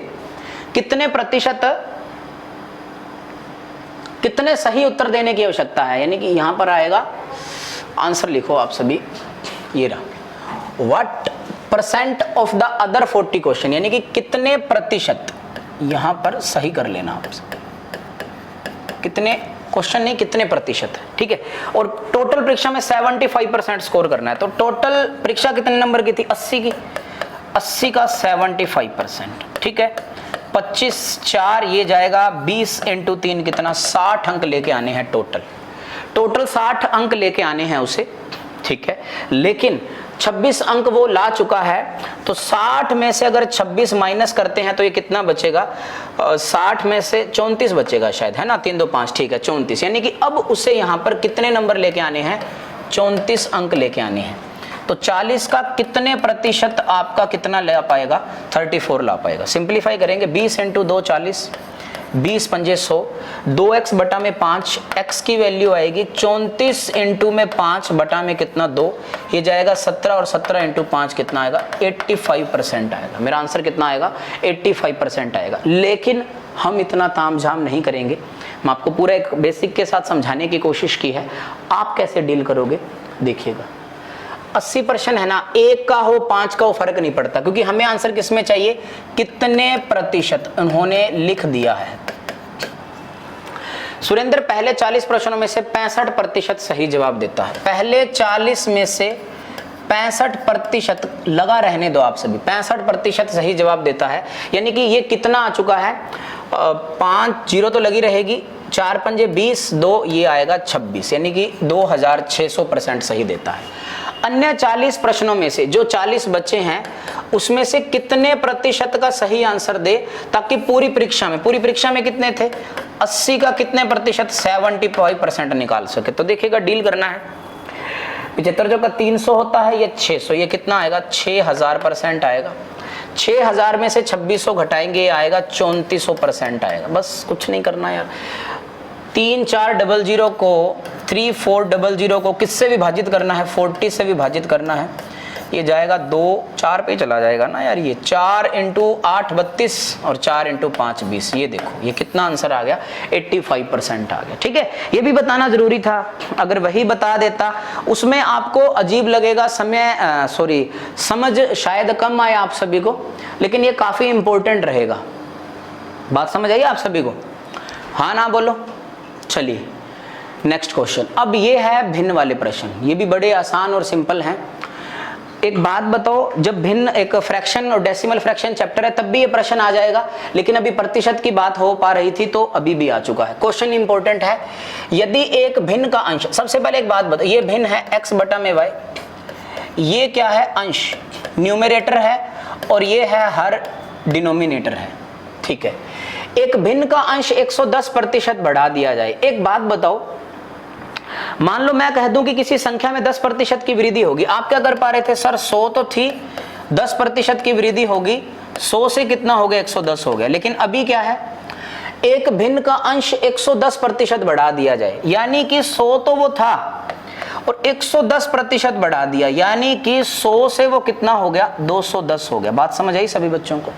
Speaker 1: कितने सही उत्तर देने की आवश्यकता है? यानी कि यहां पर आएगा, आंसर लिखो आप सभी, ये रहा, what percent of the other 40 question, यानी कि कितने प्रतिशत यहां पर सही कर लेना आप। कितने क्वेश्चन नहीं, कितने प्रतिशत है, ठीक है। और टोटल परीक्षा में 75% स्कोर करना है। तो टोटल परीक्षा कितने नंबर की थी? 80 की। 80 का 75%, ठीक है। 25 4 ये जाएगा, 20 × 3 कितना? 60 अंक लेके आने हैं टोटल 60 अंक लेके आने हैं उसे, ठीक है। लेकिन 26 अंक वो ला चुका है, तो 60 में से अगर 26 माइनस करते हैं तो ये कितना बचेगा? 60 में से 34 बचेगा शायद, है ना? 3 2 5, ठीक है, 34। यानी कि अब उसे यहाँ पर कितने नंबर लेके आने हैं? 34 अंक लेके आने हैं। तो 40 का कितने प्रतिशत आपका कितना ला पाएगा? 34 ला पाएगा। सिंप्लीफाई करेंगे, 20 × 2 40, 20 पंजे 100, 2x बटा में 5, x की वैल्यू आएगी 34 इंटू में 5 बटा में कितना 2, ये जाएगा 17 और 17 इंटू 5 कितना आएगा 85% आएगा। मेरा आंसर कितना आएगा 85% आएगा। लेकिन हम इतना तामझाम नहीं करेंगे, मैं आपको पूरा एक बेसिक के साथ समझाने की कोशिश की है। आप कैसे डील करोगे देखिएगा। 80% है ना, 1 का हो 5 का हो फर्क नहीं पड़ता, क्योंकि हमें आंसर किसमें चाहिए, कितने प्रतिशत उन्होंने लिख दिया है। सुरेंद्र पहले 40 प्रश्नों में से 65% सही जवाब देता है। पहले 40 में से 65% लगा रहने दो आप सभी, 65% सही जवाब देता है। यानी कि ये कितना आ चुका है, 5 जीरो तो लगी रहेगी, 4 पंजे 20, 2 ये आएगा 26, यानी कि 2600% सही देता है। अन्य 40 प्रश्नों में से जो 40 बच्चे हैं उसमें से कितने प्रतिशत का सही आंसर दे, ताकि पूरी परीक्षा में कितने थे 80 का कितने प्रतिशत 75% निकाल सके। तो देखिएगा डील करना है। 75 जो का 300 होता है, ये 600, ये कितना आएगा 6000% आएगा। 6000 में से 2600 घटाएंगे, ये आएगा 3400% आएगा। बस कुछ नहीं करना यार। 3400 को 3400 को किससे विभाजित करना है, 40 से विभाजित करना है। ये जाएगा 2 4 पे चला जाएगा ना यार। ये 4 इंटू 8 32 और 4 इंटू 5 20। ये देखो ये कितना आंसर आ गया 85% आ गया। ठीक है, ये भी बताना जरूरी था। अगर वही बता देता उसमें आपको अजीब लगेगा, समझ शायद कम आए आप सभी को, लेकिन ये काफी इंपॉर्टेंट रहेगा। बात समझ आई आप सभी को? हाँ ना बोलो। चलिए नेक्स्ट क्वेश्चन। अब ये है भिन्न वाले प्रश्न, ये भी बड़े आसान और सिंपल हैं। एक बात बताओ, जब भिन्न एक फ्रैक्शन और डेसिमल फ्रैक्शन चैप्टर है तब भी ये प्रश्न आ जाएगा, लेकिन अभी प्रतिशत की बात हो पा रही थी तो अभी भी आ चुका है। क्वेश्चन इंपॉर्टेंट है। यदि एक भिन्न का अंश, सबसे पहले एक बात बताओ, ये भिन्न है x बटा में y, ये क्या है अंश, न्यूमरेटर है, और ये है हर डिनोमिनेटर है। ठीक है, एक भिन्न का अंश 110% बढ़ा दिया जाए। एक बात बताओ, मान लो मैं कह दूं कि किसी संख्या में 10% की वृद्धि होगी, आप क्या कर पा रहे थे सर, 100 तो थी, 10% की वृद्धि होगी, 100 से कितना हो गया 110 हो गया। लेकिन अभी क्या है, एक भिन्न का अंश 110% बढ़ा दिया जाए, यानी कि 100 तो वो था और 110% बढ़ा दिया, यानी कि 100 से वो कितना हो गया 210 हो गया। बात समझ आई सभी बच्चों को?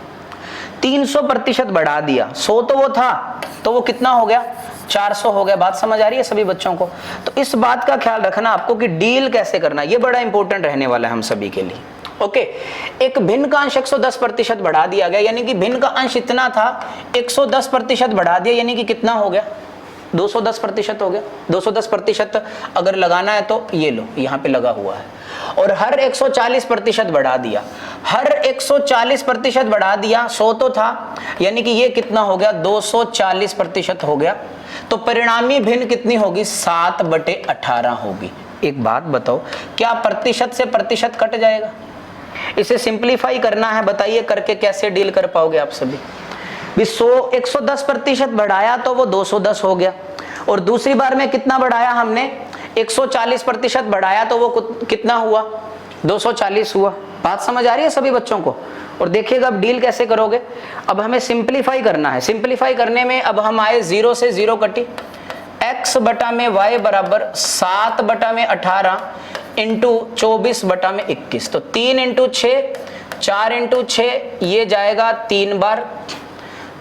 Speaker 1: 300% बढ़ा दिया, 100 तो वो था तो वो कितना हो गया 400 हो गया। बात समझ आ रही है सभी बच्चों को? तो इस बात का ख्याल रखना आपको कि डील कैसे करना, ये बड़ा इंपॉर्टेंट रहने वाला है हम सभी के लिए। ओके, एक भिन्न का अंश 110% बढ़ा दिया गया, यानी कि भिन्न का अंश इतना था, 110% बढ़ा दिया, यानी कि कितना हो गया 210% हो गया। 210% अगर लगाना है तो ये लो, यहाँ पे लगा हुआ है। और हर 140% बढ़ा दिया, हर 140% बढ़ा दिया, 100 तो था, यानी कि ये कितना हो गया 240% हो गया। तो परिणामी भिन्न कितनी होगी 7/18 होगी। एक बात बताओ, क्या प्रतिशत से प्रतिशत कट जाएगा? इसे सिंप्लीफाई करना है, बताइए करके कैसे डील कर पाओगे आप सभी? 110% बढ़ाया तो वो 210 हो गया, और दूसरी बार में कितना बढ़ाया हमने 140% बढ़ाया तो वो कितना हुआ 240 हुआ। बात समझ आ रही है सभी बच्चों को? और देखिएगा अब डील कैसे करोगे। अब हमें सिंप्लीफाई करना है। सिंप्लीफाई करने में अब हम आए 0 से 0 कटी, x बटा में y बराबर 7/18 इंटू 24/21। तो 3 इंटू 6, 4 इंटू 6, ये जाएगा 3 बार।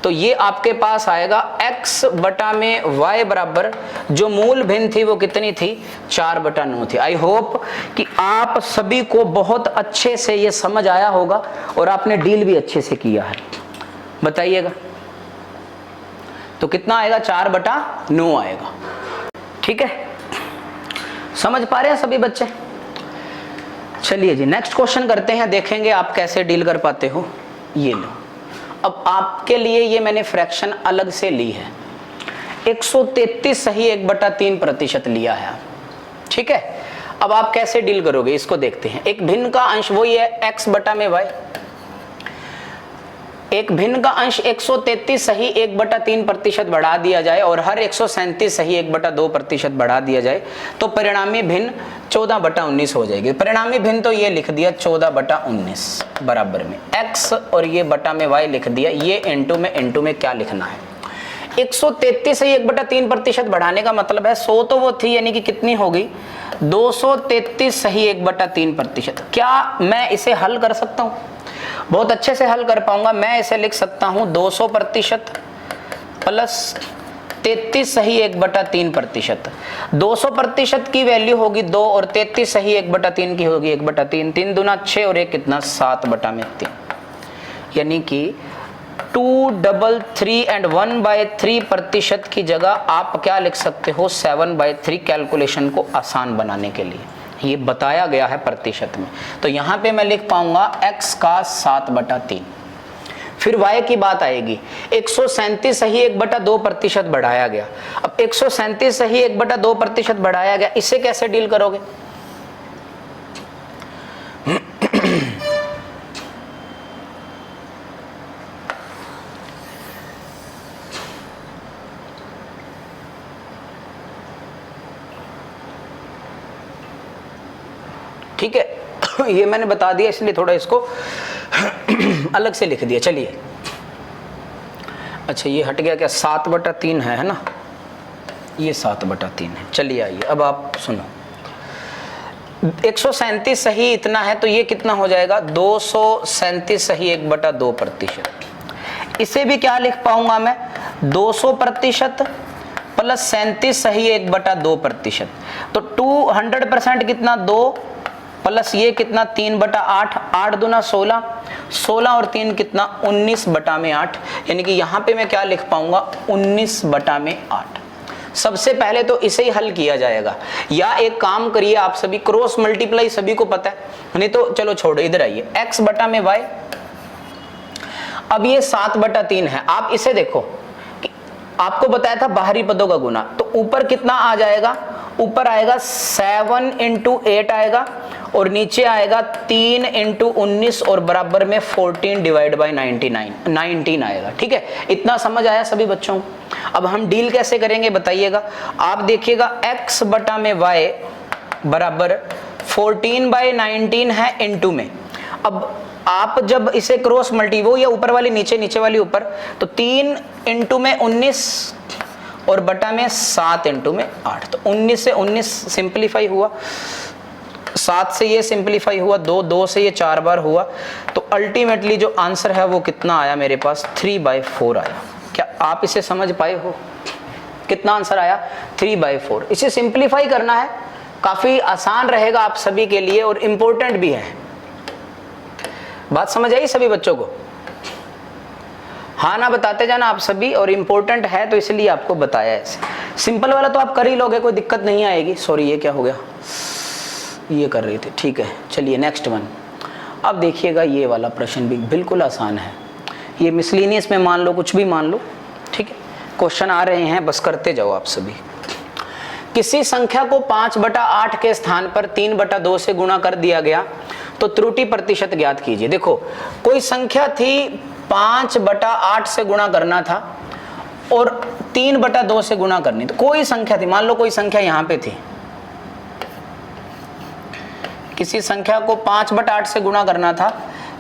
Speaker 1: तो ये आपके पास आएगा x बटा में y बराबर, जो मूल भिन्न थी वो कितनी थी 4/9 थी। आई होप कि आप सभी को बहुत अच्छे से ये समझ आया होगा और आपने डील भी अच्छे से किया है। बताइएगा तो कितना आएगा 4/9 आएगा। ठीक है, समझ पा रहे हैं सभी बच्चे? चलिए जी नेक्स्ट क्वेश्चन करते हैं, देखेंगे आप कैसे डील कर पाते हो। ये लो, अब आपके लिए ये मैंने फ्रैक्शन अलग से ली है। 133 सही 1/3% लिया है। ठीक है, अब आप कैसे डील करोगे इसको देखते हैं। एक भिन्न का अंश वही है x बटा में y, एक भिन्न का अंश 133 सही 1/3% बढ़ा दिया जाए और हर 137 सही 1/2% बढ़ा दिया जाए तो परिणामी भिन्न 14/19 हो जाएगी। परिणामी भिन्न तो ये लिख दिया 14/19 बराबर में x, और ये बटा में y लिख दिया। ये इनटू में क्या लिखना है, 133 से 1/3% बढ़ाने का मतलब है 100 तो वो थी, यानी कि कितनी होगी 233 सही 1/3%। क्या मैं इसे हल कर सकता हूं? बहुत अच्छे से हल कर पाऊंगा। मैं इसे लिख सकता हूं 200% प्लस 33 सही 1/3%। 200% की वैल्यू होगी 2 और 33 सही 1/3 की होगी 1/3। 3 दूना 6 और 1 कितना 7/3, यानी कि 233 एंड 1/3% की जगह आप क्या लिख सकते हो 7/3 कैलकुलेशन को आसान बनाने के लिए। ये बताया गया है प्रतिशत में, तो यहां पे मैं लिख पाऊंगा x का 7/3। फिर y की बात आएगी, 137 सही 1/2% बढ़ाया गया। अब 137 सही 1/2% बढ़ाया गया, इसे कैसे डील करोगे? ठीक है, ये मैंने बता दिया इसलिए थोड़ा इसको अलग से लिख दिया। चलिए, अच्छा ये हट गया क्या? 7/3 है ना, ये 7/3 है। चलिए आइए अब आप सुनो, 137 सही इतना है तो ये कितना हो जाएगा 237 सही 1/2%। इसे भी क्या लिख पाऊंगा मैं 200% प्लस 37 सही 1/2%। तो 200% कितना 2 प्लस ये कितना 3/8, 8 दूना 16, 16 और 3 कितना 19/8, यानी कि यहाँ पे मैं क्या लिख पाऊंगा 19/8। सबसे पहले तो इसे ही हल किया जाएगा, या एक काम करिए आप सभी, क्रॉस मल्टीप्लाई सभी को पता है, नहीं तो चलो छोड़ो, इधर आइए x बटा में y। अब ये 7/3 है, आप इसे देखो, आपको बताया था बाहरी पदों का गुना, तो ऊपर कितना आ जाएगा, ऊपर आएगा 7 × 8 आएगा और नीचे आएगा 3 × 19 और बराबर में 14/99 19 आएगा। ठीक है, इतना समझ आया सभी बच्चों को? अब हम डील कैसे करेंगे बताइएगा। आप देखिएगा x बटा में y बराबर 14/19 है इनटू में। अब आप जब इसे क्रॉस मल्टी, वो या ऊपर वाली नीचे, नीचे वाली ऊपर, तो 3 × में 19 और बटा में 7 × में 8, तो 19 से 19 सिंप्लीफाई हुआ, 7 से ये सिंप्लीफाई हुआ, 2 से ये 4 बार हुआ, तो अल्टीमेटली जो आंसर है वो कितना आया मेरे पास 3/4 आया। क्या आप इसे समझ पाए हो? कितना आंसर आया 3/4। इसे सिंप्लीफाई करना है, काफी आसान रहेगा आप सभी के लिए और इम्पोर्टेंट भी है। बात समझ आई सभी बच्चों को? हाँ ना बताते जाना आप सभी, और इम्पोर्टेंट है तो इसलिए आपको बताया है। सिंपल वाला तो आप कर ही लोगे, कोई दिक्कत नहीं आएगी। सॉरी ये क्या हो गया, ये कर रहे थे। ठीक है, चलिए नेक्स्ट वन। अब देखिएगा ये वाला प्रश्न भी बिल्कुल आसान है, ये मिसलिनियस में मान लो, कुछ भी मान लो। ठीक है, क्वेश्चन आ रहे हैं, बस करते जाओ आप सभी। किसी संख्या को 5/8 के स्थान पर 3/2 से गुणा कर दिया गया तो त्रुटि प्रतिशत ज्ञात कीजिए। देखो, कोई संख्या थी 5/8 से गुणा करना था और 3/2 से गुणा करनी, तो कोई संख्या थी, मान लो कोई संख्या यहां पे थी, किसी संख्या को 5/8 से गुणा करना था,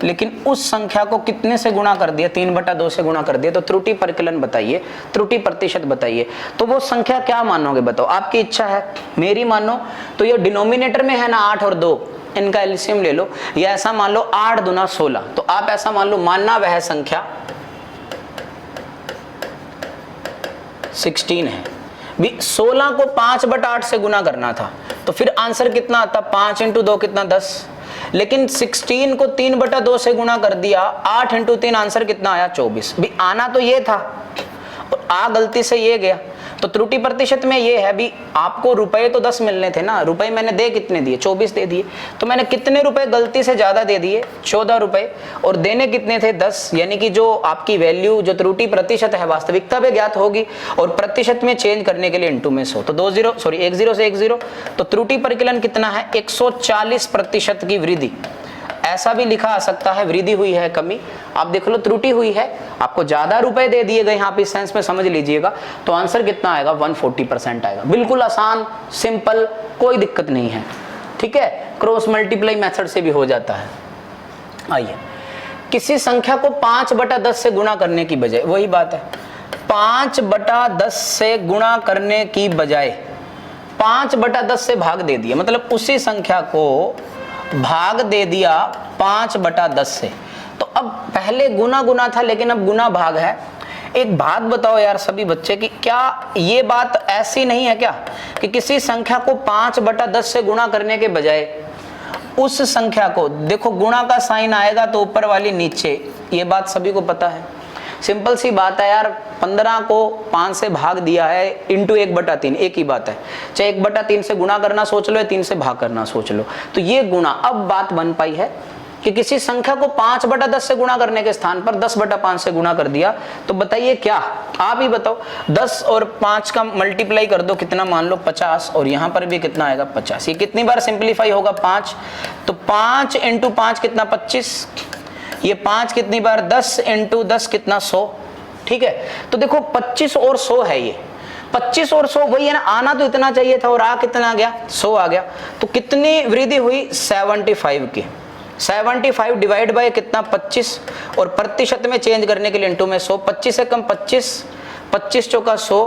Speaker 1: लेकिन उस संख्या को कितने से गुणा कर दिया 3/2 से गुणा कर दिया, तो त्रुटि परिकलन बताइए, त्रुटि प्रतिशत बताइए। तो वो संख्या क्या मानोगे बताओ, आपकी इच्छा है। मेरी मानो तो ये डिनोमिनेटर में है ना 8 और 2, इनका एलसीएम ले लो, या ऐसा मान लो 8 दूना 16, तो आप ऐसा मान लो, मानना वह संख्या 16 है भी। 16 को 5/8 से गुना करना था, तो फिर आंसर कितना आता, 5 × 2 कितना 10, लेकिन 16 को 3/2 से गुना कर दिया, 8 × 3 आंसर कितना आया 24। भी आना तो ये था और आ गलती से ये गया, तो त्रुटि प्रतिशत में ये है भी, आपको रुपए तो 10 मिलने थे ना, रुपए मैंने दे कितने दिए 24 दे दिए, तो मैंने कितने रुपए गलती से ज्यादा दे दिए 14 रुपए, और देने कितने थे 10, यानी कि जो आपकी वैल्यू जो त्रुटि प्रतिशत है वास्तविकता में ज्ञात होगी और प्रतिशत में चेंज करने के लिए इनटू में 100, तो 1 0 से 1 0, तो त्रुटि परिकलन कितना है 140% की वृद्धि। ऐसा भी लिखा आ सकता है वृद्धि हुई है, कमी, आप देख लो त्रुटि हुई है, आपको ज्यादा रुपए दे दिए गए, यहाँ पे इस सेंस में समझ लीजिएगा, तो आंसर कितना आएगा 140% आएगा। बिल्कुल आसान, सिंपल, कोई दिक्कत नहीं है। ठीक है, क्रॉस मल्टीप्लाई मेथड से भी हो जाता है। आइए, किसी संख्या को 5/10 से गुणा करने की बजाय, वही बात है, 5/10 से गुणा करने की बजाय 5/10 से भाग दे दिया, मतलब उसी संख्या को भाग दे दिया 5/10 से। तो अब पहले गुना गुना था लेकिन अब गुना भाग है। एक बात बताओ यार सभी बच्चे कि क्या ये बात ऐसी नहीं है क्या कि किसी संख्या को 5/10 से गुणा करने के बजाय उस संख्या को, देखो गुणा का साइन आएगा तो ऊपर वाली नीचे, ये बात सभी को पता है, सिंपल सी बात है यार। 15 को 5 से भाग दिया है इंटू 1/3, एक ही बात है। चाहे 1/3 से गुणा करना सोच लो या 3 से भाग करना सोच लो, तो ये गुणा। अब बात बन पाई है कि किसी संख्या को 5/10 से गुणा करने के स्थान पर 10/5 से गुणा कर दिया, तो बताइए क्या, आप ही बताओ। 10 और 5 का मल्टीप्लाई कर दो, कितना मान लो 50, और यहां पर भी कितना आएगा 50। ये कितनी बार सिंप्लीफाई होगा 5, तो 5 × 5 कितना 25, ये 5 कितनी बार 10 × 10 कितना 100। ठीक है, तो देखो 25 और 100 है, ये 25 और 100 वही है ना, आना तो इतना चाहिए था और आ कितना आ गया 100 आ गया। तो कितनी वृद्धि हुई 75 की। 75 डिवाइड बाय कितना 25, और प्रतिशत में चेंज करने के लिए इंटू में 100। 25 से कम 25, 25 चौका 100,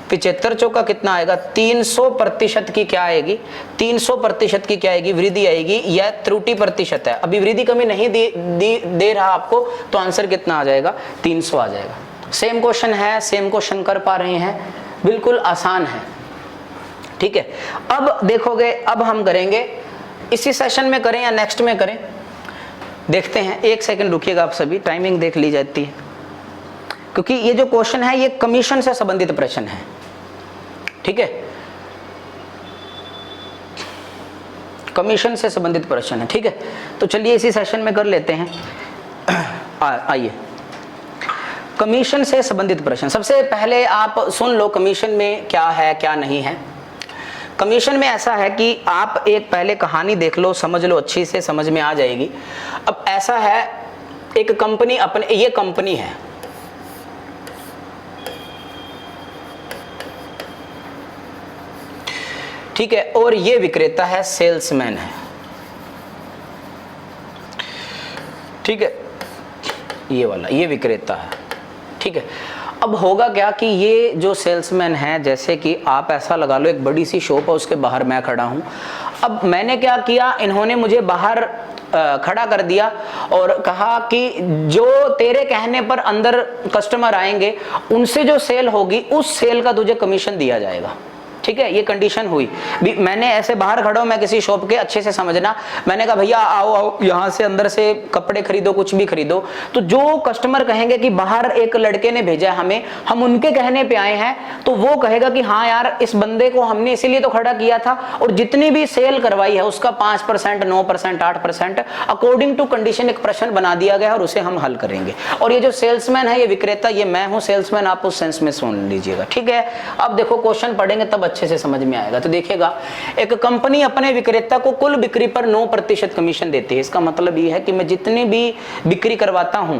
Speaker 1: 75 चौका कितना आएगा 300% की क्या आएगी, 300% की क्या आएगी वृद्धि आएगी। यह त्रुटि प्रतिशत है, अभी वृद्धि कमी नहीं दे रहा आपको, तो आंसर कितना आ जाएगा 300 आ जाएगा। सेम क्वेश्चन है, सेम क्वेश्चन कर पा रहे हैं, बिल्कुल आसान है। ठीक है, अब देखोगे, अब हम करेंगे इसी सेशन में करें या नेक्स्ट में करें, देखते हैं। 1 सेकंड रुकिएगा आप सभी, टाइमिंग देख ली जाती है, क्योंकि ये जो क्वेश्चन है ये कमीशन से संबंधित प्रश्न है। ठीक है, कमीशन से संबंधित प्रश्न है। ठीक है, तो चलिए इसी सेशन में कर लेते हैं। आइए, कमीशन से संबंधित प्रश्न। सबसे पहले आप सुन लो कमीशन में क्या है क्या नहीं है। कमीशन में ऐसा है कि आप एक पहले कहानी देख लो, समझ लो, अच्छी से समझ में आ जाएगी। अब ऐसा है, एक कंपनी अपने, ये कंपनी है, ठीक है, और ये विक्रेता है, सेल्समैन है। ठीक है, ये वाला, ये विक्रेता है। ठीक है, अब होगा क्या कि ये जो सेल्समैन है, जैसे कि आप ऐसा लगा लो एक बड़ी सी शॉप है, उसके बाहर मैं खड़ा हूं। अब मैंने क्या किया, इन्होंने मुझे बाहर खड़ा कर दिया और कहा कि जो तेरे कहने पर अंदर कस्टमर आएंगे उनसे जो सेल होगी उस सेल का तुझे कमीशन दिया जाएगा। ठीक है, ये कंडीशन हुई। मैंने ऐसे बाहर खड़ा हूं, मैं किसी शॉप के, अच्छे से समझना, मैंने कहा भैया आओ आओ यहाँ से अंदर से कपड़े खरीदो, कुछ भी खरीदो। तो जो कस्टमर कहेंगे कि बाहर एक लड़के ने भेजा हमें, हम उनके कहने पे आए हैं, तो वो कहेगा कि हाँ यार इस बंदे को हमने इसीलिए तो खड़ा किया था, और जितनी भी सेल करवाई है उसका 5%, 9%, 8% अकॉर्डिंग टू कंडीशन एक प्रश्न बना दिया गया और उसे हम हल करेंगे। और ये जो सेल्समैन है, ये विक्रेता, ये मैं हूँ सेल्समैन, आप उस सेंस में सुन लीजिएगा। ठीक है, अब देखो क्वेश्चन पढ़ेंगे तब अच्छे से समझ में आएगा। तो देखिएगा, एक कंपनी अपने विक्रेता को कुल बिक्री पर 9% कमीशन देती है। इसका मतलब ये है कि मैं जितनी भी बिक्री करवाता हूं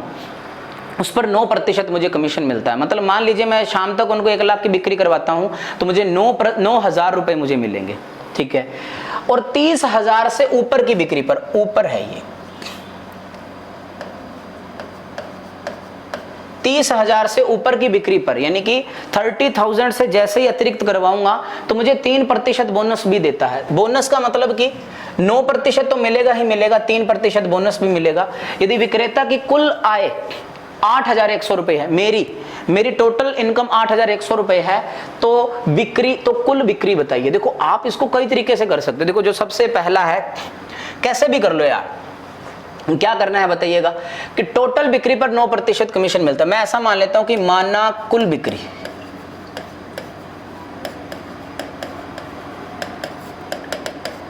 Speaker 1: उस पर 9% मुझे कमीशन मिलता है। मतलब मान लीजिए मैं शाम तक उनको 1 लाख की बिक्री करवाता हूं तो मुझे 9,000 रुपए मुझे मिलेंगे। ठीक है, और 30,000 से ऊपर की बिक्री पर, ऊपर है ये 30,000 से ऊपर की बिक्री पर, यानी कि 30,000 से जैसे ही अतिरिक्त करवाऊंगा तो मुझे 3% बोनस भी देता है। बोनस का मतलब कि 9% तो मिलेगा ही मिलेगा, 3% बोनस भी मिलेगा। यदि विक्रेता की कुल आय 8,100 रुपए है, मेरी टोटल इनकम 8,100 रुपए है, तो बिक्री, तो कुल बिक्री बताइए। देखो आप इसको कई तरीके से कर सकते हो। देखो जो सबसे पहला है, कैसे भी कर लो यार, क्या करना है बताइएगा, कि टोटल बिक्री पर 9% कमीशन मिलता है। मैं ऐसा मान लेता हूं कि माना कुल बिक्री,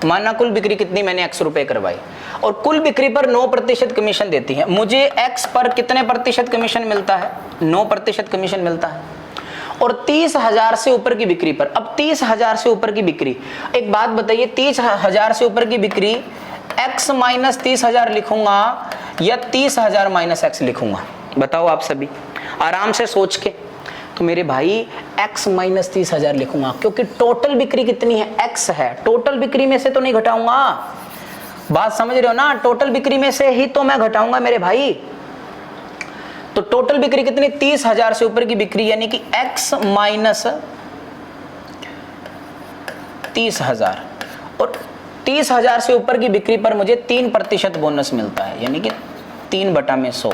Speaker 1: माना कुल बिक्री कितनी मैंने X रुपए करवाई, और कुल बिक्री पर 9% कमीशन देती है। मुझे X पर कितने प्रतिशत कमीशन मिलता है, 9% कमीशन मिलता है। और 30,000 से ऊपर की बिक्री पर, अब 30,000 से ऊपर की बिक्री, एक बात बताइए, 30,000 से ऊपर की बिक्री X माइनस 30,000 लिखूंगा या 30,000 माइनस X लिखूंगा, बताओ आप सभी आराम से सोच के। तो मेरे भाई X माइनस 30,000 लिखूंगा, क्योंकि टोटल बिक्री कितनी है, X है, टोटल बिक्री में से तो नहीं घटाऊंगा। बात समझ रहे हो ना, टोटल बिक्री में से ही तो मैं घटाऊंगा मेरे भाई। तो तो टोटल बिक्री कितनी, 30,000 से ऊपर की बिक्री, यानी कि x माइनस 30,000, और 30,000 से ऊपर की बिक्री पर मुझे 3% बोनस मिलता है, यानी कि 3/100,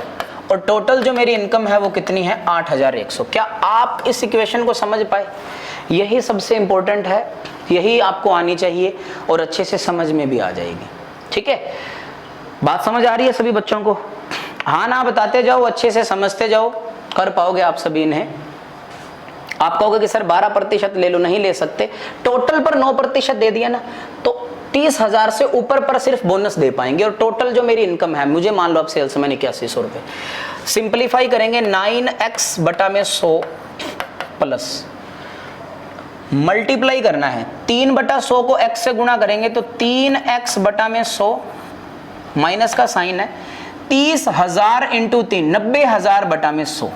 Speaker 1: और टोटल जो मेरी इनकम है वो कितनी है, 8,100। क्या आप इस इक्वेशन को समझ पाए? यही सबसे इंपॉर्टेंट है, यही आपको आनी चाहिए और अच्छे से समझ में भी आ जाएगी। ठीक है, बात समझ आ रही है सभी बच्चों को? हाँ ना बताते जाओ, अच्छे से समझते जाओ, कर पाओगे आप सभी इन्हें। आप कहोगे कि सर 12% ले लो, नहीं ले सकते, टोटल पर 9% दे दिया ना, तो 30,000 से ऊपर पर सिर्फ बोनस दे पाएंगे, और टोटल जो मेरी इनकम है, मुझे मान लो आप सेल्समैन 8100 रुपए, सिंप्लीफाई करेंगे 9x/100 प्लस मल्टीप्लाई करना है 3/100 को x से गुणा करेंगे तो 3x/100 माइनस का साइन है, 30,000 इंटू 3 90,000/100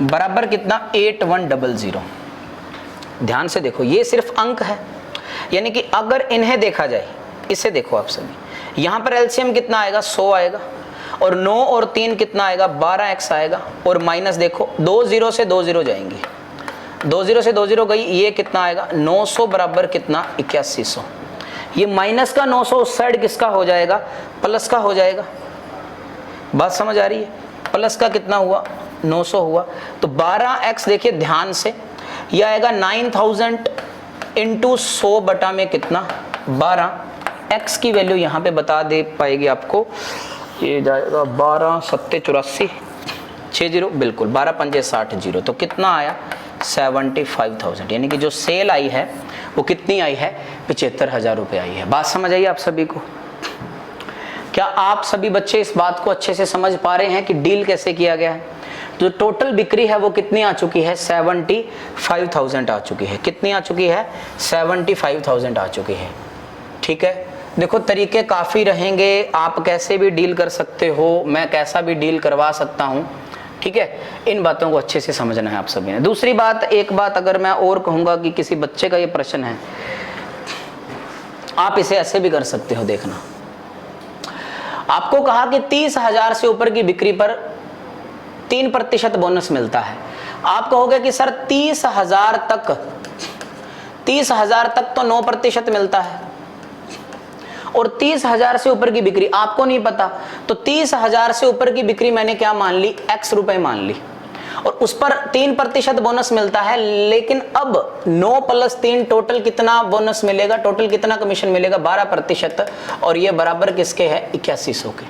Speaker 1: बराबर कितना, 8100। ध्यान से देखो, ये सिर्फ अंक है, यानी कि अगर इन्हें देखा जाए, इसे देखो आप सभी, यहां पर एलसीएम कितना आएगा, 100 आएगा, और 9 और 3 कितना आएगा, 12x आएगा, और माइनस देखो 2 0 से 2 0 जाएंगी, 2 0 से 2 0 गई, ये कितना आएगा 900 बराबर कितना 8100। ये माइनस का 900 उस साइड किसका हो जाएगा, प्लस का हो जाएगा। बात समझ आ रही है? प्लस का कितना हुआ, 900 हुआ, तो 12x देखिए ध्यान से, यह आएगा 9000 इंटू 100 बटा में कितना 12, x की वैल्यू यहाँ पे बता दे पाएगी आपको, ये जाएगा 12 7 84 60, बिल्कुल 12 5 60, तो कितना आया 75,000, यानी कि जो सेल आई है वो कितनी आई है, 75,000 रुपये आई है। बात समझ आई आप सभी को? क्या आप सभी बच्चे इस बात को अच्छे से समझ पा रहे हैं कि डील कैसे किया गया है? जो टोटल बिक्री है वो कितनी आ चुकी है, 75,000 आ चुकी है। कितनी आ चुकी है, 75,000 आ चुकी है। ठीक है, देखो तरीके काफ़ी रहेंगे, आप कैसे भी डील कर सकते हो, मैं कैसा भी डील करवा सकता हूँ। ठीक है, इन बातों को अच्छे से समझना है आप सभी ने। दूसरी बात, एक बात अगर मैं और कहूँगा कि किसी बच्चे का ये प्रश्न है, आप इसे ऐसे भी कर सकते हो। देखना, आपको कहा कि 30,000 से ऊपर की बिक्री पर 3% बोनस मिलता है। आप कहोगे कि सर 30,000 तक तो 9% मिलता है, और 30,000 से ऊपर की बिक्री आपको नहीं पता, तो 30,000 से ऊपर की बिक्री मैंने क्या मान ली, x रुपए मान ली, और उस पर 3% बोनस मिलता है। लेकिन अब 9 + 3 टोटल कितना बोनस मिलेगा, टोटल कितना कमीशन मिलेगा, 12%, और ये बराबर किसके है, 8100 के।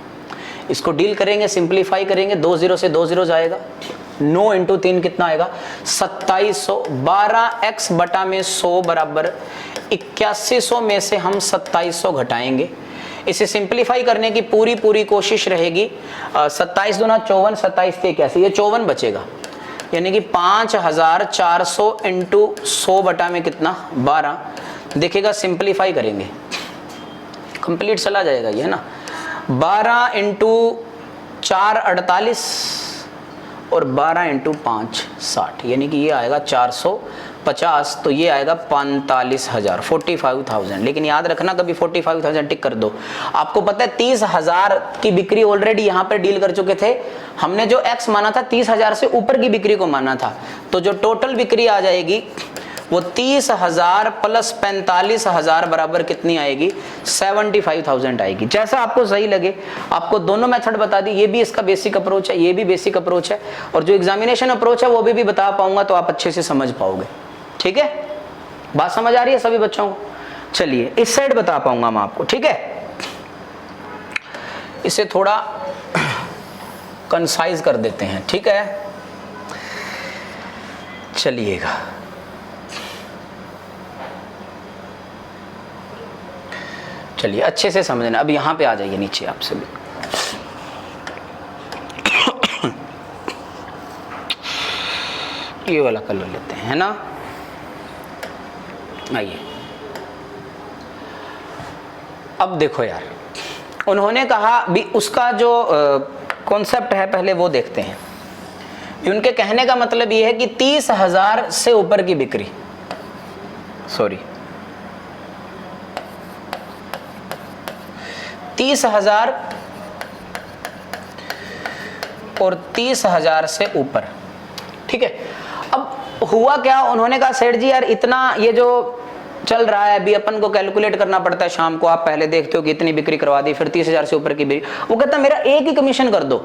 Speaker 1: इसको डील करेंगे, सिंप्लीफाई करेंगे, 2 0 से 2 0 जाएगा, 9 इंटू 3 कितना आएगा 2700, 12x बटा में 100 बराबर 8100 में से हम 2700 घटाएंगे। इसे सिंप्लीफाई करने की पूरी कोशिश रहेगी। 27 दूना 54, 27 से 81, ये 54 बचेगा, यानी कि 5400 इंटू 100 बटा में कितना 12। देखिएगा सिंप्लीफाई करेंगे, कंप्लीट चला जाएगा ये ना, 12 इंटू 4 48, और 12 इंटू 5 60, यानी कि ये आएगा 450, तो ये आएगा 45,000, 45,000। लेकिन याद रखना कभी 45,000 टिक कर दो। आपको पता है 30,000 की बिक्री ऑलरेडी यहाँ पर डील कर चुके थे, हमने जो x माना था 30,000 से ऊपर की बिक्री को माना था, तो जो टोटल बिक्री आ जाएगी वो 30,000 प्लस 45,000 बराबर कितनी आएगी, 75,000 आएगी। जैसा आपको सही लगे, आपको दोनों मेथड बता दी, ये भी इसका बेसिक अप्रोच है, ये भी बेसिक अप्रोच है, और जो एग्जामिनेशन अप्रोच है वो भी बता पाऊंगा, तो आप अच्छे से समझ पाओगे। ठीक है, बात समझ आ रही है सभी बच्चों को? चलिए इस साइड बता पाऊंगा मैं आपको। ठीक है, इसे थोड़ा कंसाइज कर देते हैं। ठीक है, चलिएगा, चलिए अच्छे से समझना। अब यहां पे आ जाइए नीचे आप सभी। ये वाला कलर लेते हैं, है ना, आइए। अब देखो यार, उन्होंने कहा भी उसका जो कॉन्सेप्ट है पहले वो देखते हैं। उनके कहने का मतलब ये है कि 30,000 से ऊपर की बिक्री, 30,000 और 30,000 से ऊपर। ठीक है, अब हुआ क्या, उन्होंने कहा सेठ जी यार इतना ये जो चल रहा है अभी अपन को कैलकुलेट करना पड़ता है, शाम को आप पहले देखते हो कि इतनी बिक्री करवा दी, फिर 30,000 से ऊपर की बिक्री। वो कहता मेरा एक ही कमीशन कर दो,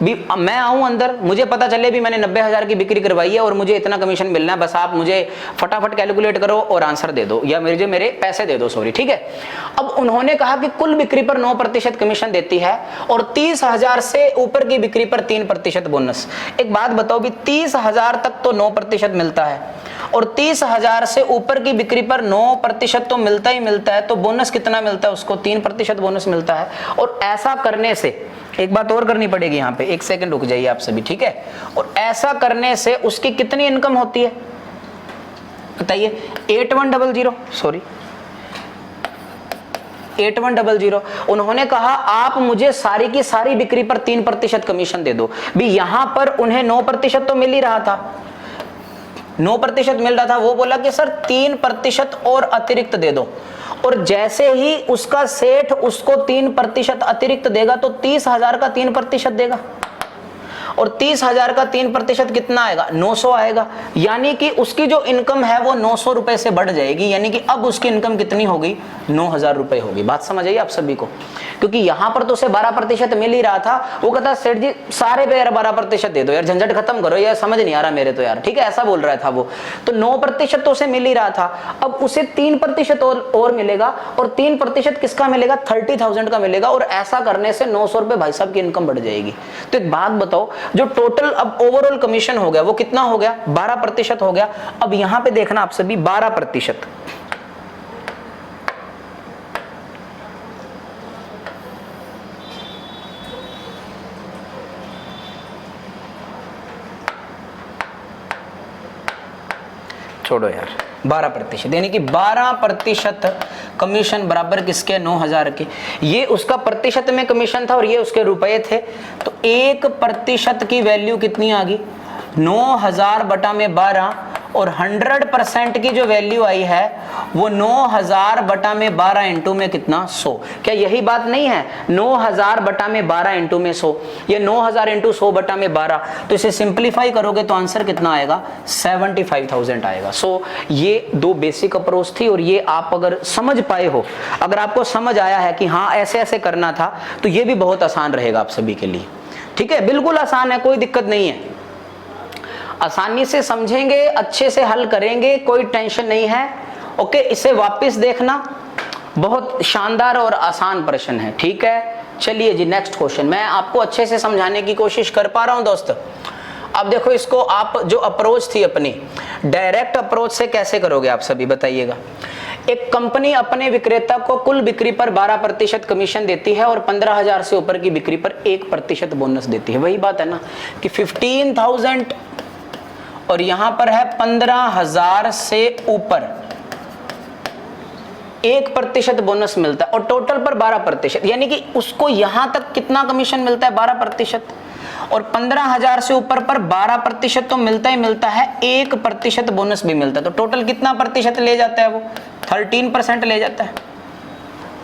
Speaker 1: भी मैं आऊं अंदर, मुझे पता चले भी मैंने 90,000 की बिक्री करवाई है और मुझे इतना कमीशन मिलना है, बस आप मुझे फटाफट कैलकुलेट करो और आंसर दे दो, या मेरे पैसे दे दो, सॉरी। ठीक है, अब उन्होंने कहा कि कुल बिक्री पर 9% कमीशन देती है और 30,000 से ऊपर की बिक्री पर 3% बोनस। एक बात बताओ भी 30,000 तक तो 9% मिलता है और 30,000 से ऊपर की बिक्री पर 9% तो मिलता ही मिलता है, तो बोनस कितना मिलता है उसको, 3% बोनस मिलता है। और ऐसा करने से एक बात और करनी पड़ेगी यहाँ पे, एक सेकंड रुक जाइए आप सभी, ठीक है। और ऐसा करने से उसकी कितनी इनकम होती है बताइए, 8100, सॉरी 8100। उन्होंने कहा आप मुझे सारी की सारी बिक्री पर 3% कमीशन दे दो। भी यहां पर उन्हें 9% तो मिल ही रहा था, 9% मिल रहा था, वो बोला कि सर 3% और अतिरिक्त दे दो। और जैसे ही उसका सेठ उसको 3% अतिरिक्त देगा तो 30,000 का 3% देगा, और 30,000 का 3% कितना आएगा, 900 आएगा। यानी कि उसकी जो इनकम है वो 900 रुपए से बढ़ जाएगी, यानी कि अब उसकी इनकम कितनी होगी, 9,000 रुपए होगी। बात समझ आई आप सभी को, क्योंकि यहां पर तो उसे 12% मिल ही रहा था। वो कहता सेठ जी सारे पे यार 12% दे दो यार, झंझट खत्म करो यार, समझ नहीं आ रहा मेरे तो यार, ठीक है, ऐसा बोल रहा था वो। तो 9% तो उसे मिल ही रहा था, अब उसे 3% और मिलेगा, और 3% किसका मिलेगा, 30,000 का मिलेगा। और ऐसा करने से 900 रुपए भाई साहब की इनकम बढ़ जाएगी। तो एक बात बताओ, जो टोटल अब ओवरऑल कमीशन हो गया वो कितना हो गया, 12% हो गया। अब यहां पे देखना आप सभी, 12%, छोड़ो यार, 12%, यानी कि 12% कमीशन बराबर किसके, 9,000 के। ये उसका प्रतिशत में कमीशन था और ये उसके रुपए थे, तो 1% की वैल्यू कितनी आ गई, 9,000 बटा में 12, और 100% की जो वैल्यू आई है वो 9,000 बटा में 12 इंटू में कितना, 100। क्या यही बात नहीं है, 9,000 बटा में 12 इंटू में 100, ये 9,000 इंटू 100 बटा में 12, तो इसे सिंप्लीफाई करोगे तो आंसर कितना आएगा, 75,000 आएगा। सो ये दो बेसिक अप्रोच थी, और ये आप अगर समझ पाए हो, अगर आपको समझ आया है कि हाँ ऐसे ऐसे करना था, तो ये भी बहुत आसान रहेगा आप सभी के लिए। ठीक है, बिल्कुल आसान है, कोई दिक्कत नहीं है, आसानी से समझेंगे, अच्छे से हल करेंगे, कोई टेंशन नहीं है। ओके, इसे वापस देखना, बहुत शानदार और आसान प्रश्न है। ठीक है, चलिए जी नेक्स्ट क्वेश्चन। मैं आपको अच्छे से समझाने की कोशिश कर पा रहा हूं दोस्त। अब देखो इसको, आप जो अप्रोच थी अपनी डायरेक्ट अप्रोच से कैसे करोगे आप सभी बताइएगा। एक कंपनी अपने विक्रेता को कुल बिक्री पर 12% कमीशन देती है और 15,000 से ऊपर की बिक्री पर 1% बोनस देती है। वही बात है ना कि 15,000 और यहां पर है 15,000 से ऊपर 1% बोनस मिलता है, और टोटल पर 12%, यानी कि उसको यहां तक कितना कमीशन मिलता है, 12%, और 15,000 से ऊपर पर 12% तो मिलता ही मिलता है, 1% बोनस भी मिलता है। तो टोटल कितना प्रतिशत ले जाता है वो, 13% ले जाता है।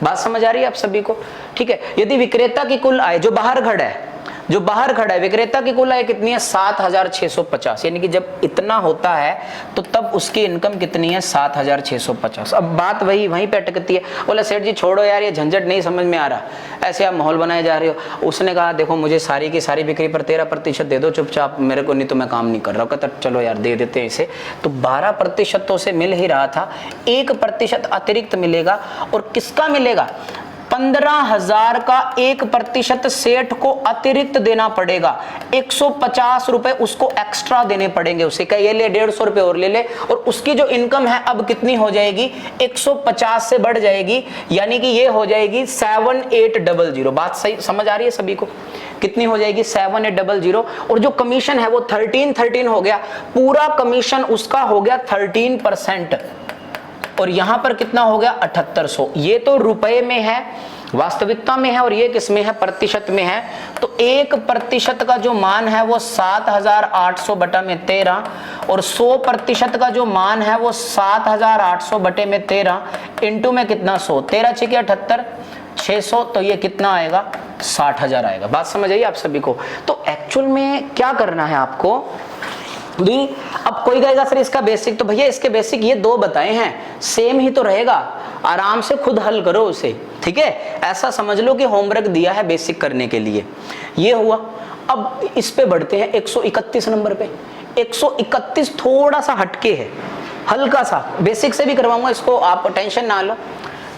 Speaker 1: बात समझ आ रही है आप सभी को। ठीक है, यदि विक्रेता की कुल आय, जो बाहर खड़ा है विक्रेता की कुल आय कितनी है, 7,650, यानी कि जब इतना होता है तो तब उसकी इनकम कितनी है, 7,650। अब बात वहीं पे अटकती है। बोला सेठ जी छोड़ो यार, ये झंझट नहीं समझ में आ रहा, ऐसे आप माहौल बनाए जा रहे हो। उसने कहा देखो मुझे सारी की सारी बिक्री पर 13% दे दो चुपचाप, मेरे को नहीं तो मैं काम नहीं कर रहा। कहता चलो यार दे देते हैं इसे। तो 12% तो उसे मिल ही रहा था, 1% अतिरिक्त मिलेगा, और किसका मिलेगा, 15,000 का 1% सेठ को अतिरिक्त देना पड़ेगा, 150 रुपए उसको एक्स्ट्रा देने पड़ेंगे उसे। क्या ये ले 150 रुपए और ले ले, और उसकी जो इनकम है अब कितनी हो जाएगी, 150 से बढ़ जाएगी, यानी कि ये हो जाएगी 7800। बात सही समझ आ रही है सभी को, कितनी हो जाएगी, 7800। और जो कमीशन है वो 13 हो गया, पूरा कमीशन उसका हो गया 13%, और यहां पर कितना हो गया, 7800। ये तो रुपए में है, वास्तविकता में है, और ये किस में है, प्रतिशत में है। तो 1% का जो मान है वो 7,800 बटा में 13, और 100% का जो मान है वो 7,800 बटे में 13 इंटू में कितना, 100, 13 6 78, 600, तो ये कितना आएगा 60,000 आएगा। बात समझ आई आप सभी को। तो एक्चुअल में क्या करना है आपको भी, अब कोई कहेगा सर इसका बेसिक, तो भैया इसके बेसिक ये दो बताए हैं, सेम ही तो रहेगा, आराम से खुद हल करो उसे, ठीक है। ऐसा समझ लो कि होमवर्क दिया है बेसिक करने के लिए, ये हुआ। अब इस पे बढ़ते हैं 131 नंबर पे। 131 थोड़ा सा हटके है, हल्का सा, बेसिक से भी करवाऊंगा इसको, आप टेंशन ना लो।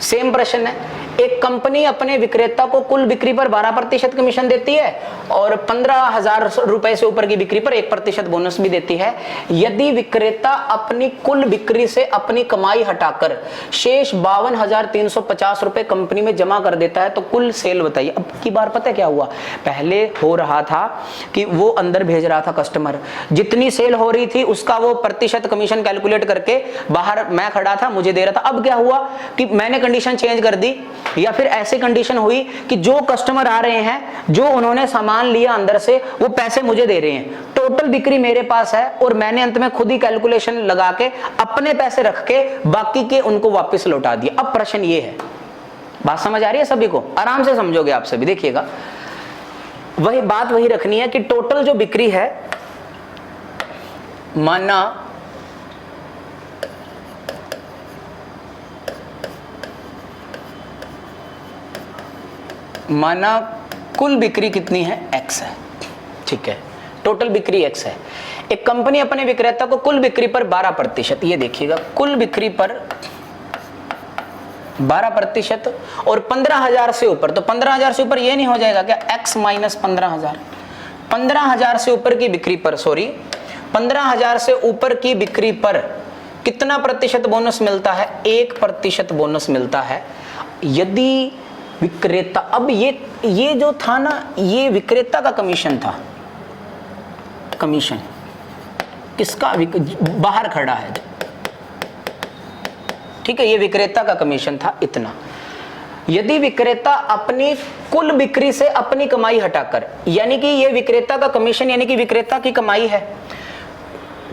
Speaker 1: सेम प्रश्न है, एक कंपनी अपने विक्रेता को कुल बिक्री पर 12% कमीशन देती है और 15,000 रुपए से ऊपर की बिक्री पर 1% बोनस भी देती है। यदि विक्रेता अपनी कुल बिक्री से अपनी कमाई हटाकर शेष 52,350 रुपए कंपनी में जमा कर देता है तो कुल सेल बताइए। अब की बार पता है क्या हुआ, पहले हो रहा था कि वो अंदर भेज रहा था कस्टमर, जितनी सेल हो रही थी उसका वो प्रतिशत कमीशन कैलकुलेट करके बाहर मैं खड़ा था, मुझे दे रहा था। अब क्या हुआ कि मैंने कंडीशन चेंज कर दी, या फिर ऐसी कंडीशन हुई कि जो कस्टमर आ रहे हैं, जो उन्होंने सामान लिया अंदर से, वो पैसे मुझे दे रहे हैं, टोटल बिक्री मेरे पास है और मैंने अंत में खुद ही कैलकुलेशन लगा के अपने पैसे रख के बाकी के उनको वापस लौटा दिया। अब प्रश्न ये है, बात समझ आ रही है सभी को, आराम से समझोगे आप सभी। देखिएगा वही बात वही रखनी है कि टोटल जो बिक्री है, माना कुल बिक्री कितनी है, x है, ठीक है, टोटल बिक्री x है। एक कंपनी अपने विक्रेता को कुल बिक्री पर 12%, ये देखिएगा कुल बिक्री पर 12% और 15,000 से ऊपर, तो 15,000 से ऊपर ये नहीं हो जाएगा क्या, x माइनस 15,000। 15,000 से ऊपर की बिक्री पर, सॉरी 15,000 से ऊपर की बिक्री पर कितना प्रतिशत बोनस मिलता है, 1% बोनस मिलता है। यदि विक्रेता, अब ये जो था ना, ये विक्रेता का कमीशन था, कमीशन किसका, बाहर खड़ा है, ठीक है, ये विक्रेता का कमीशन था इतना। यदि विक्रेता अपनी कुल बिक्री से अपनी कमाई हटाकर, यानी कि ये विक्रेता का कमीशन यानी कि विक्रेता की कमाई है,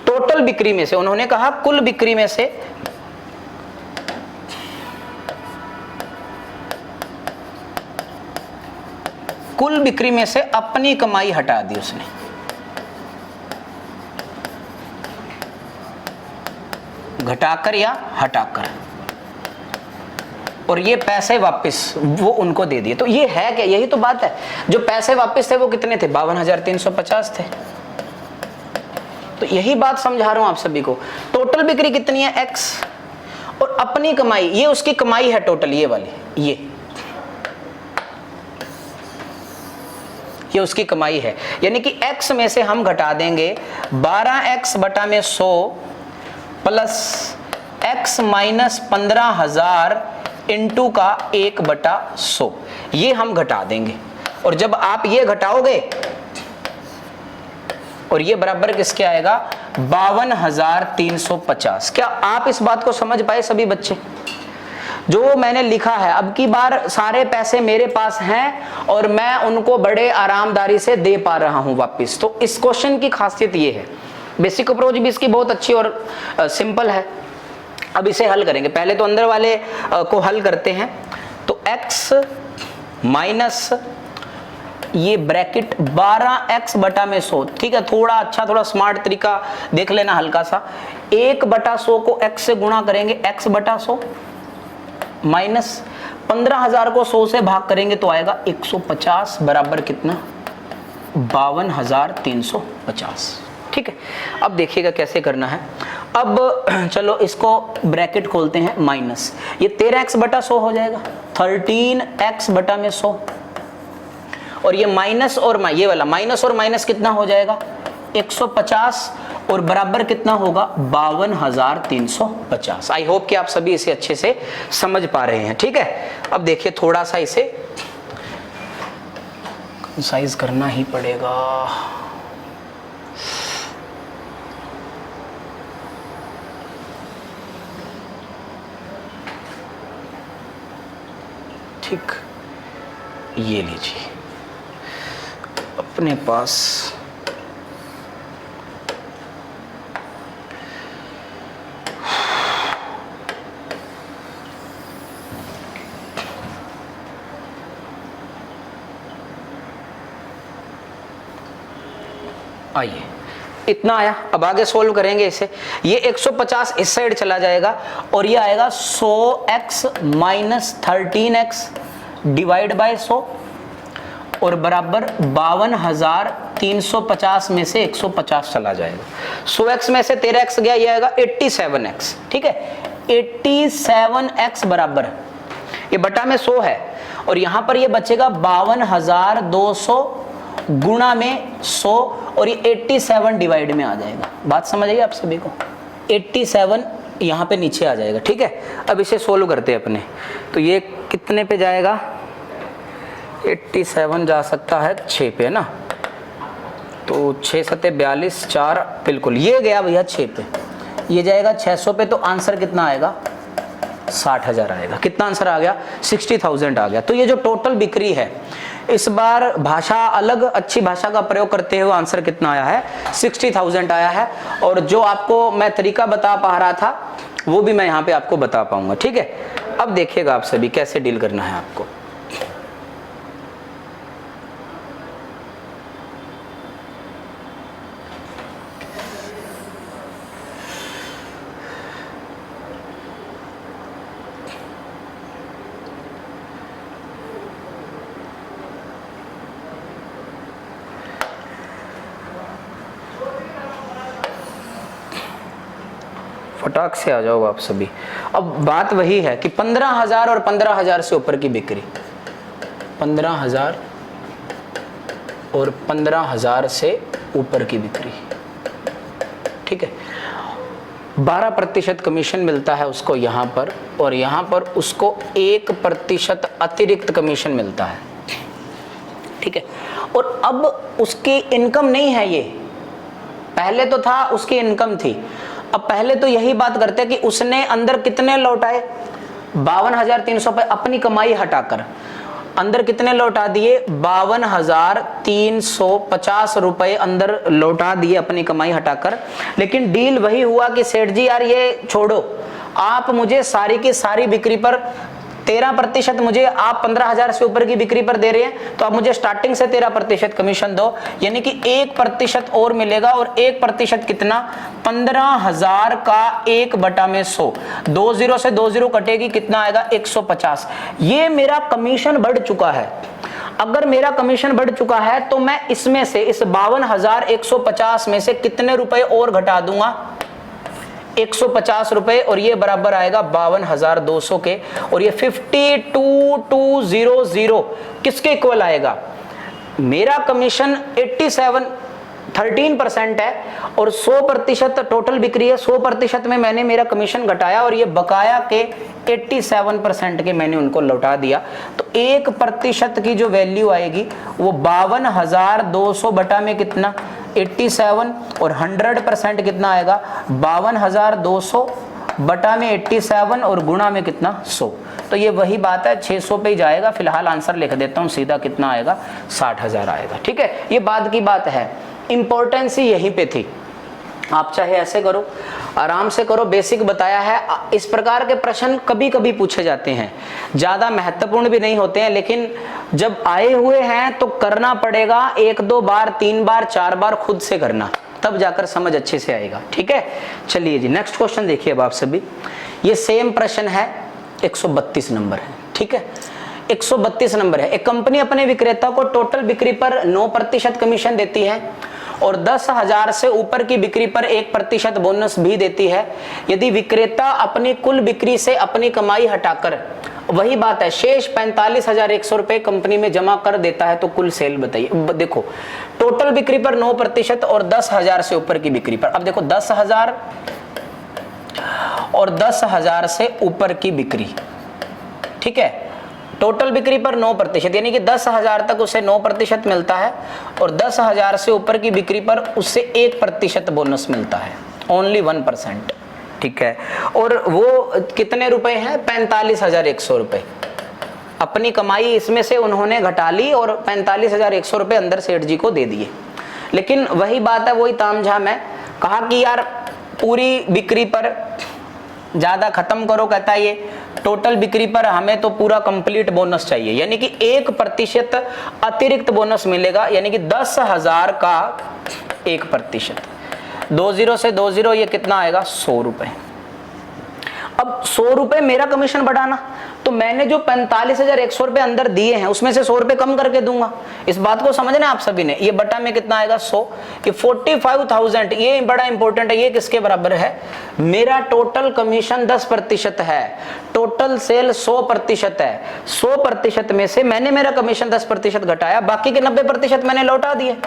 Speaker 1: टोटल बिक्री में से, उन्होंने कहा कुल बिक्री में से कुल बिक्री में से अपनी कमाई हटा दी उसने, घटाकर या हटाकर, और ये पैसे वापस वो उनको दे दिए। तो ये है क्या, यही तो बात है। जो पैसे वापस थे वो कितने थे, 52,350 थे। तो यही बात समझा रहा हूं आप सभी को। टोटल बिक्री कितनी है, x, और अपनी कमाई, ये उसकी कमाई है टोटल, ये वाली, ये उसकी कमाई है। यानी कि x में से हम घटा देंगे 12x बटा में 100 प्लस x माइनस 15,000 इंटू का 1/100, ये हम घटा देंगे। और जब आप ये घटाओगे और ये बराबर किसके आएगा, 52,350। क्या आप इस बात को समझ पाए सभी बच्चे? जो मैंने लिखा है, अब की बार सारे पैसे मेरे पास हैं और मैं उनको बड़े आरामदारी से दे पा रहा हूं वापस। तो इस क्वेश्चन की खासियत ये है, बेसिक अप्रोच भी इसकी बहुत अच्छी और सिंपल है। अब इसे हल करेंगे, पहले तो अंदर वाले को हल करते हैं। तो x माइनस ये ब्रैकेट 12x बटा में 100, ठीक है, थोड़ा अच्छा थोड़ा स्मार्ट तरीका देख लेना हल्का सा। 1/100 को x से गुणा करेंगे, x बटा 100 माइनस 15,000 को 100 से भाग करेंगे तो आएगा 150 बराबर कितना, 52,350। ठीक है, अब देखिएगा कैसे करना है। अब चलो इसको ब्रैकेट खोलते हैं, माइनस ये 13x बटा 100 हो जाएगा, 13x बटा में 100, और ये माइनस और ये वाला माइनस और माइनस कितना हो जाएगा, 150, और बराबर कितना होगा, 52,350। आई होप कि आप सभी इसे अच्छे से समझ पा रहे हैं। ठीक है, अब देखिए थोड़ा सा इसे साइज करना ही पड़ेगा। ठीक, ये लीजिए अपने पास आइए इतना आया। अब आगे सोल्व करेंगे इसे। ये 150 इस साइड चला जाएगा और ये आएगा 100x minus 13x divide by 100 और बराबर 52,350 में से 150 चला जाएगा। 100x में से 13x गया, ये आएगा 87x। ठीक है, 87x बराबर, ये बटा में 100 है और यहां पर ये बचेगा 52,200 गुणा में 100 और ये 87 डिवाइड में आ जाएगा। बात समझ आई आप सभी को? 87 यहां पे नीचे आ जाएगा। ठीक है, अब इसे सोल्व करते हैं अपने। तो ये कितने पे जाएगा? 87 जा सकता है 6 पे, है ना? तो 6 सते 42, 4 बिल्कुल, ये गया भैया 6 पे, ये जाएगा 600 पे। तो आंसर कितना आएगा? 60,000 आएगा। कितना आंसर आ गया? 60,000 आ गया। तो ये जो टोटल बिक्री है, इस बार भाषा अलग, अच्छी भाषा का प्रयोग करते हुए आंसर कितना आया है? 60,000 आया है। और जो आपको मैं तरीका बता पा रहा था वो भी मैं यहाँ पे आपको बता पाऊंगा। ठीक है, अब देखिएगा आप सभी कैसे डील करना है आपको। फटाक से आ जाओ आप सभी। अब बात वही है कि 15,000 और 15,000 से ऊपर की बिक्री, 15,000 और 15,000 से ऊपर की बिक्री, ठीक है, 12% कमीशन मिलता है उसको यहाँ पर, और यहाँ पर उसको 1% अतिरिक्त कमीशन मिलता है। ठीक है, और अब उसकी इनकम नहीं है ये, पहले तो था उसकी इनकम थी। अब पहले तो यही बात करते हैं कि उसने अंदर कितने लौटाए? 52,300 पे अपनी कमाई हटाकर अंदर कितने लौटा दिए? 52,350 रुपए अंदर लौटा दिए अपनी कमाई हटाकर। लेकिन डील वही हुआ कि सेठ जी यार ये छोड़ो, आप मुझे सारी की सारी बिक्री पर 13% मुझे, आप 15,000 से ऊपर की बिक्री पर दे रहे हैं तो आप मुझे स्टार्टिंग से 13% कमीशन दो, यानी कि 1% और मिलेगा। और 1% कितना? 15,000 का 1/100, 20 से 20 कटेगी, कितना आएगा? 150। ये मेरा कमीशन बढ़ चुका है। अगर मेरा कमीशन बढ़ चुका है तो मैं इसमें से, इस 52,150 में से कितने रुपए और घटा दूंगा? 150 रुपए, और ये बराबर आएगा 52,200 के। और ये 52,200 किसके इक्वल आएगा? मेरा कमीशन 87 13% है और 100% टोटल बिक्री है, 100% में मैंने मेरा कमीशन घटाया और ये बकाया के 87% के मैंने उनको लौटा दिया। तो 1% की जो वैल्यू आएगी वो 52,200 बटा में कितना? 87, और 100% कितना आएगा? 52,200 बटा में 87 और गुणा में कितना? 100। तो ये वही बात है, 600 पे ही जाएगा। फिलहाल आंसर लिख देता हूँ सीधा, कितना आएगा? 60,000 आएगा। ठीक है, ये बाद की बात है, इंपॉर्टेंस ही यहीं पे थी। आप चाहे ऐसे करो, आराम से करो, बेसिक बताया है। इस प्रकार के प्रश्न कभी कभी पूछे जाते हैं, ज्यादा महत्वपूर्ण भी नहीं होते हैं, लेकिन जब आए हुए हैं तो करना पड़ेगा। 1 2 बार, 3 बार, 4 बार खुद से करना, तब जाकर समझ अच्छे से आएगा। ठीक है, चलिए जी नेक्स्ट क्वेश्चन देखिए अब आप सभी। ये सेम प्रश्न है, 132 नंबर है। ठीक है, 132 नंबर है। एक कंपनी अपने विक्रेता को टोटल बिक्री पर 9% कमीशन देती है और 10,000 से ऊपर की बिक्री पर 1% बोनस भी देती है। यदि विक्रेता अपनी कुल बिक्री से अपनी कमाई हटाकर, वही बात है, शेष 45,100 रुपए कंपनी में जमा कर देता है तो कुल सेल बताइए। देखो, टोटल बिक्री पर 9% और 10,000 से ऊपर की बिक्री पर, अब देखो 10,000 और 10,000 से ऊपर की बिक्री, ठीक है, टोटल बिक्री पर 9%, यानी कि 10,000 तक उसे 9% मिलता है और 10,000 से ऊपर की बिक्री पर उससे 1% बोनस मिलता है, ओनली 1%। ठीक है, और वो कितने रुपए हैं? 45,100 रुपए। अपनी कमाई इसमें से उन्होंने घटा ली और 45,100 रुपए अंदर सेठ जी को दे दिए। लेकिन वही बात है, वही तामझाम है, कहा कि यार पूरी बिक्री पर ज्यादा खत्म करो, कहता है ये टोटल बिक्री पर हमें तो पूरा कंप्लीट बोनस चाहिए, यानी कि 1% अतिरिक्त बोनस मिलेगा, यानी कि 10,000 का 1%। 20 से 20 ये कितना आएगा 100 रुपए। अब 100 रुपए मेरा कमीशन बढ़ाना, तो मैंने जो 45,100 रुपए अंदर दिए हैं उसमें से 100 रुपए कम करके दूंगा। इस बात को समझना है आप सभी ने। ये बटा में कितना आएगा 100, ये 45,000, ये बड़ा इंपॉर्टेंट है। ये किसके बराबर है? मेरा टोटल कमीशन 10% है, टोटल सेल 100% है। 100% में से मैंने मेरा कमीशन 10% घटाया, बाकी के 90% मैंने लौटा दिए।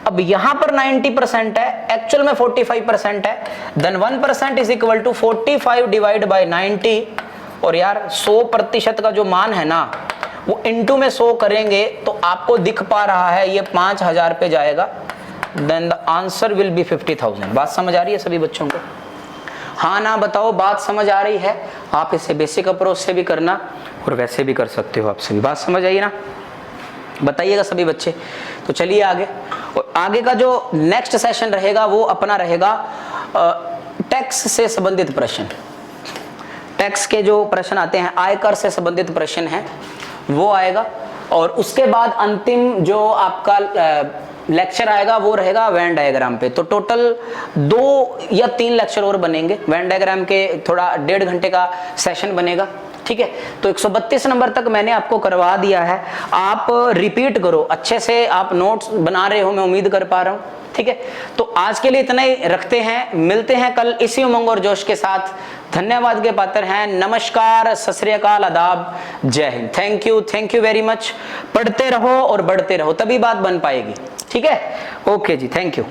Speaker 1: अब यहां पर 90% है, एक्चुअल में 45% है, then 1% is equal to 45 divide by 90। और यार 100% का जो मान है ना वो इनटू में 100 करेंगे तो आपको दिख पा रहा है ये 5,000 पे जाएगा, then the answer will be 50,000। बात समझ आ रही है सभी बच्चों को? हाँ ना बताओ, बात समझ आ रही है? आप इसे बेसिक अप्रोच से भी करना और वैसे भी कर सकते हो आप सभी। बात समझ आई ना? बताइएगा सभी बच्चे। तो चलिए आगे, और आगे का जो नेक्स्ट सेशन रहेगा वो अपना रहेगा टैक्स से संबंधित प्रश्न। टैक्स के जो प्रश्न आते हैं, आयकर से संबंधित प्रश्न है, वो आएगा। और उसके बाद अंतिम जो आपका लेक्चर आएगा वो रहेगा वेन डायग्राम पे। तो टोटल 2 या 3 लेक्चर और बनेंगे। वेन डायग्राम के थोड़ा 1.5 घंटे का सेशन बनेगा, ठीक है। तो 132 नंबर तक मैंने आपको करवा दिया है। आप रिपीट करो अच्छे से, आप नोट्स बना रहे हो, मैं उम्मीद कर पा रहा हूं, ठीक है। तो आज के लिए इतना ही रखते हैं, मिलते हैं कल इसी उमंग और जोश के साथ। धन्यवाद के पात्र हैं। नमस्कार, सत श्री अकाल, आदाब, जय Hind. Thank you very much. पढ़ते रहो और बढ़ते रहो, तभी बात बन पाएगी, ठीक है। ओके जी, थैंक यू।